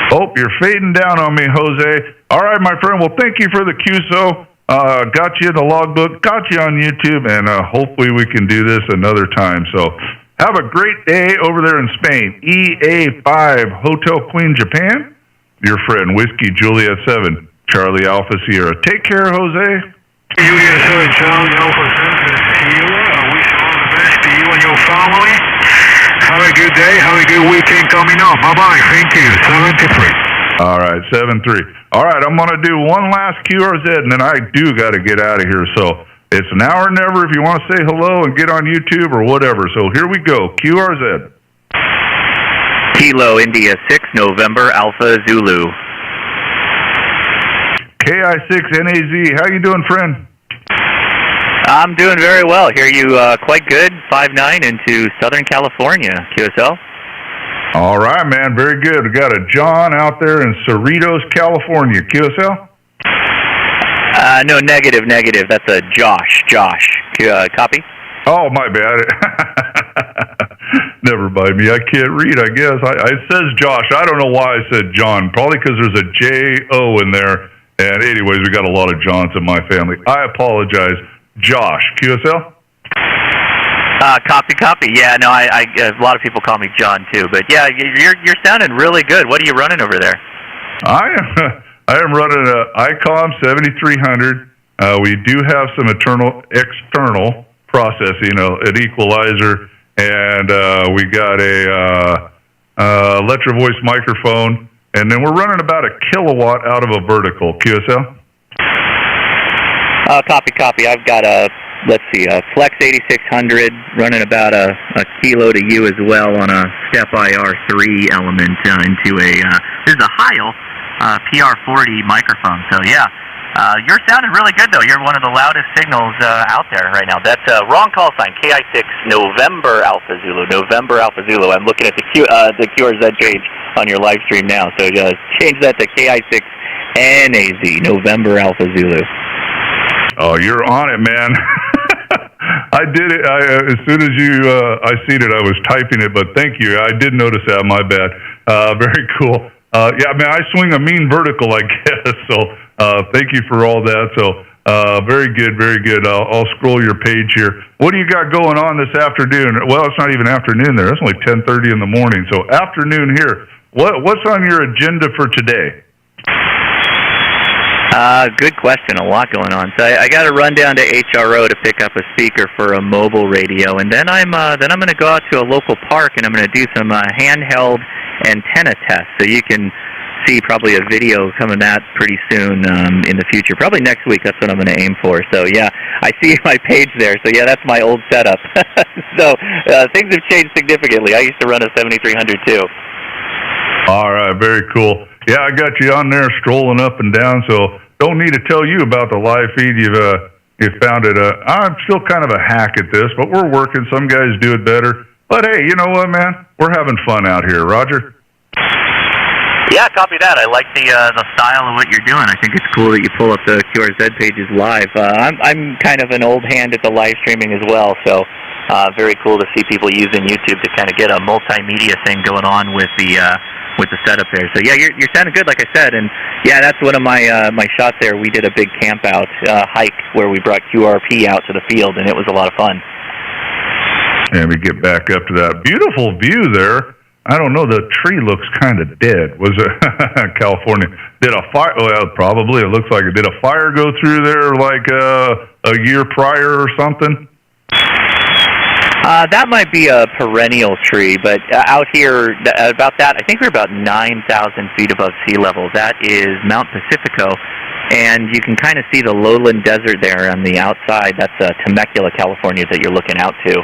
Oh, you're fading down on me, Jose. All right, my friend. Well, thank you for the QSO. got you in the logbook, got you on YouTube, and hopefully we can do this another time. So have a great day over there in Spain. EA5 Hotel Queen Japan. Your friend Whiskey Juliet 7 Charlie Alpha Sierra. Take care, Jose. Juliet 7 Charlie Alpha Sierra. I wish all the best to you and your family. Have a good day. Have a good weekend coming up. Bye-bye. Thank you. 73. All right, 7-3. All right, I'm going to do one last QRZ, and then I do got to get out of here. So it's now or never if you want to say hello and get on YouTube or whatever. So here we go. QRZ. Kilo India 6 November Alpha Zulu. KI6NAZ. How you doing, friend? I'm doing very well. Hear you quite good. 5'9" into Southern California. QSL. All right, man. Very good. We got a John out there in Cerritos, California. QSL? No, negative. That's a Josh. Copy? Oh, my bad. Never mind me. I can't read, I guess. It says Josh. I don't know why I said John. Probably because there's a J-O in there. And anyways, we got a lot of Johns in my family. I apologize. Josh. QSL? Copy. Yeah, no, I a lot of people call me John too, but yeah, you're sounding really good. What are you running over there? I am running a ICOM 7300. We do have some external processing, an equalizer, and we got a Electro Voice microphone, and then we're running about a kilowatt out of a vertical. QSL? Copy. I've got a Flex 8600 running about a kilo to you as well on a Step IR3 element into this is a Heil PR40 microphone. So yeah, you're sounding really good though. You're one of the loudest signals out there right now. That's wrong call sign. KI6 November Alpha Zulu. I'm looking at the QRZ page on your live stream now. So change that to KI6 NAZ November Alpha Zulu. Oh, you're on it, man. I did it. As soon as I seen it, I was typing it, but thank you. I did notice that. My bad. Very cool. Yeah, man, I swing a mean vertical, I guess. So thank you for all that. So very good. I'll scroll your page here. What do you got going on this afternoon? Well, it's not even afternoon there. It's only 10:30 in the morning. So afternoon here. What's on your agenda for today? Good question. A lot going on. So I got to run down to HRO to pick up a speaker for a mobile radio, and then I'm going to go out to a local park and I'm going to do some handheld antenna tests. So you can see probably a video coming out pretty soon in the future. Probably next week. That's what I'm going to aim for. So yeah, I see my page there. So yeah, that's my old setup. So things have changed significantly. I used to run a 7300 too. All right, very cool. Yeah, I got you on there strolling up and down, so don't need to tell you about the live feed. You've found it. I'm still kind of a hack at this, but we're working. Some guys do it better. But hey, you know what, man? We're having fun out here. Roger? Yeah, copy that. I like the style of what you're doing. I think it's cool that you pull up the QRZ pages live. I'm kind of an old hand at the live streaming as well, so very cool to see people using YouTube to kind of get a multimedia thing going on with the setup there. So yeah, you're sounding good, like I said, and yeah, that's one of my shots there. We did a big camp out hike where we brought QRP out to the field, and it was a lot of fun. And we get back up to that beautiful view there. I don't know, the tree looks kind of dead. Was it California? Did a fire? Well, probably. It looks like it. Did a fire go through there like a year prior or something? That might be a perennial tree, but out here, about that, I think we're about 9,000 feet above sea level. That is Mount Pacifico, and you can kind of see the lowland desert there on the outside. That's Temecula, California, that you're looking out to.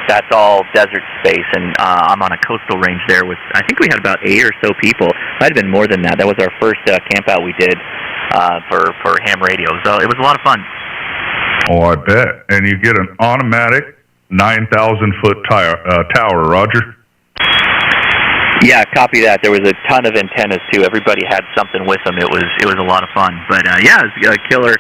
That's all desert space, and I'm on a coastal range there with, I think we had about 8 or so people. Might have been more than that. That was our first camp out we did for ham radio. So it was a lot of fun. Oh, I bet. And you get an automatic 9,000-foot tower, Roger? Yeah, copy that. There was a ton of antennas too. Everybody had something with them. It was a lot of fun. But yeah, it was a killer.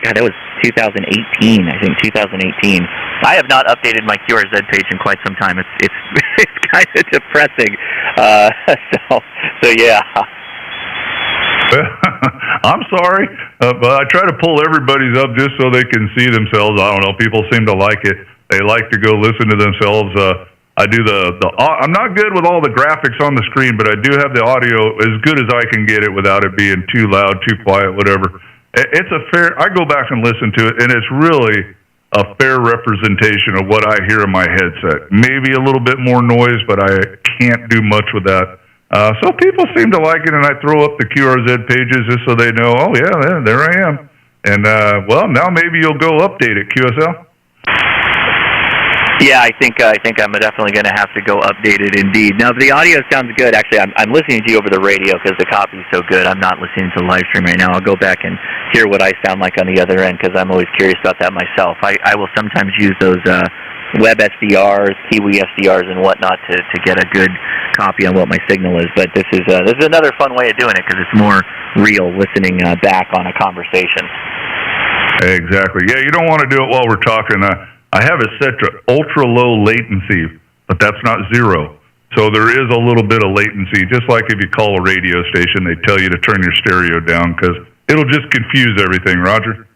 God, that was 2018. I think 2018. I have not updated my QRZ page in quite some time. It's kind of depressing. So yeah. I'm sorry, but I try to pull everybody's up just so they can see themselves. I don't know. People seem to like it. They like to go listen to themselves. I do I'm not good with all the graphics on the screen, but I do have the audio as good as I can get it without it being too loud, too quiet, whatever. It's I go back and listen to it, and it's really a fair representation of what I hear in my headset. Maybe a little bit more noise, but I can't do much with that. So people seem to like it, and I throw up the QRZ pages just so they know, oh, yeah, there I am. And, well, now maybe you'll go update it, QSL. Yeah, I think I'm definitely going to have to go update it indeed. Now, the audio sounds good. Actually, I'm listening to you over the radio because the copy's so good. I'm not listening to the live stream right now. I'll go back and hear what I sound like on the other end because I'm always curious about that myself. I will sometimes use those web SDRs, Kiwi SDRs, and whatnot to get a good copy on what my signal is. But this is another fun way of doing it because it's more real listening back on a conversation. Exactly. Yeah, you don't want to do it while we're talking. I have it set to ultra-low latency, but that's not zero. So there is a little bit of latency, just like if you call a radio station, they tell you to turn your stereo down because it'll just confuse everything, Roger.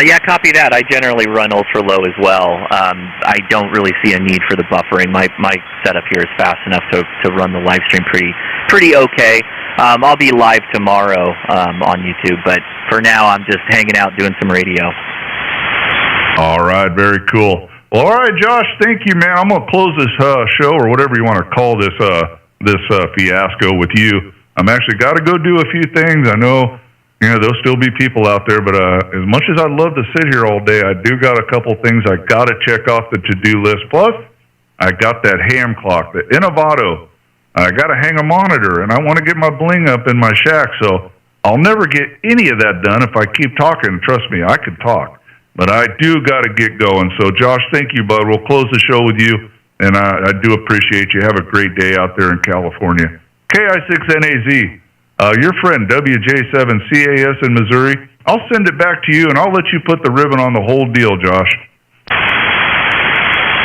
Yeah, copy that. I generally run ultra-low as well. I don't really see a need for the buffering. My setup here is fast enough to run the live stream pretty okay. I'll be live tomorrow on YouTube, but for now I'm just hanging out doing some radio. All right, very cool. Well, all right, Josh, thank you, man. I'm going to close this show or whatever you want to call this fiasco with you. I'm actually got to go do a few things. I know, there'll still be people out there, but as much as I'd love to sit here all day, I do got a couple things I got to check off the to-do list. Plus, I got that ham clock, the Innovato. I got to hang a monitor, and I want to get my bling up in my shack, so I'll never get any of that done if I keep talking. Trust me, I could talk. But I do got to get going. So, Josh, thank you, bud. We'll close the show with you, and I do appreciate you. Have a great day out there in California. KI6NAZ, your friend WJ7CAS in Missouri. I'll send it back to you, and I'll let you put the ribbon on the whole deal, Josh.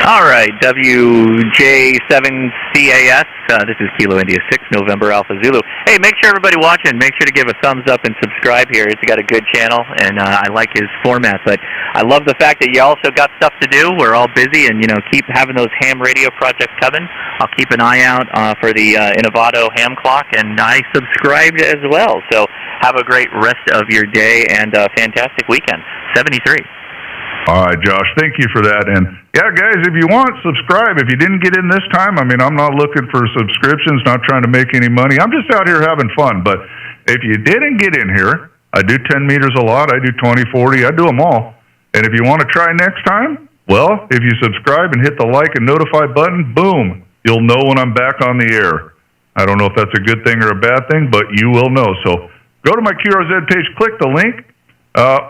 All right, WJ7CAS, this is Kilo India 6, November Alpha Zulu. Hey, make sure everybody watching, make sure to give a thumbs up and subscribe here. He's got a good channel, and I like his format. But I love the fact that you also got stuff to do. We're all busy, and, keep having those ham radio projects coming. I'll keep an eye out for the Innovato ham clock, and I subscribed as well. So have a great rest of your day and a fantastic weekend. 73. All right, Josh, thank you for that. And, yeah, guys, if you want, subscribe. If you didn't get in this time, I'm not looking for subscriptions, not trying to make any money. I'm just out here having fun. But if you didn't get in here, I do 10 meters a lot. I do 20, 40. I do them all. And if you want to try next time, well, if you subscribe and hit the like and notify button, boom, you'll know when I'm back on the air. I don't know if that's a good thing or a bad thing, but you will know. So go to my QRZ page, click the link,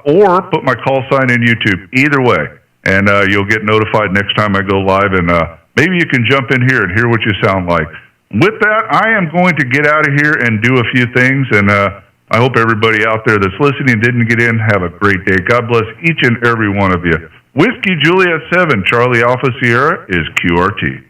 or put my call sign in YouTube. Either way, and you'll get notified next time I go live, and maybe you can jump in here and hear what you sound like. With that, I am going to get out of here and do a few things, and I hope everybody out there that's listening and didn't get in, have a great day. God bless each and every one of you. Whiskey Juliet 7, Charlie Alpha Sierra is QRT.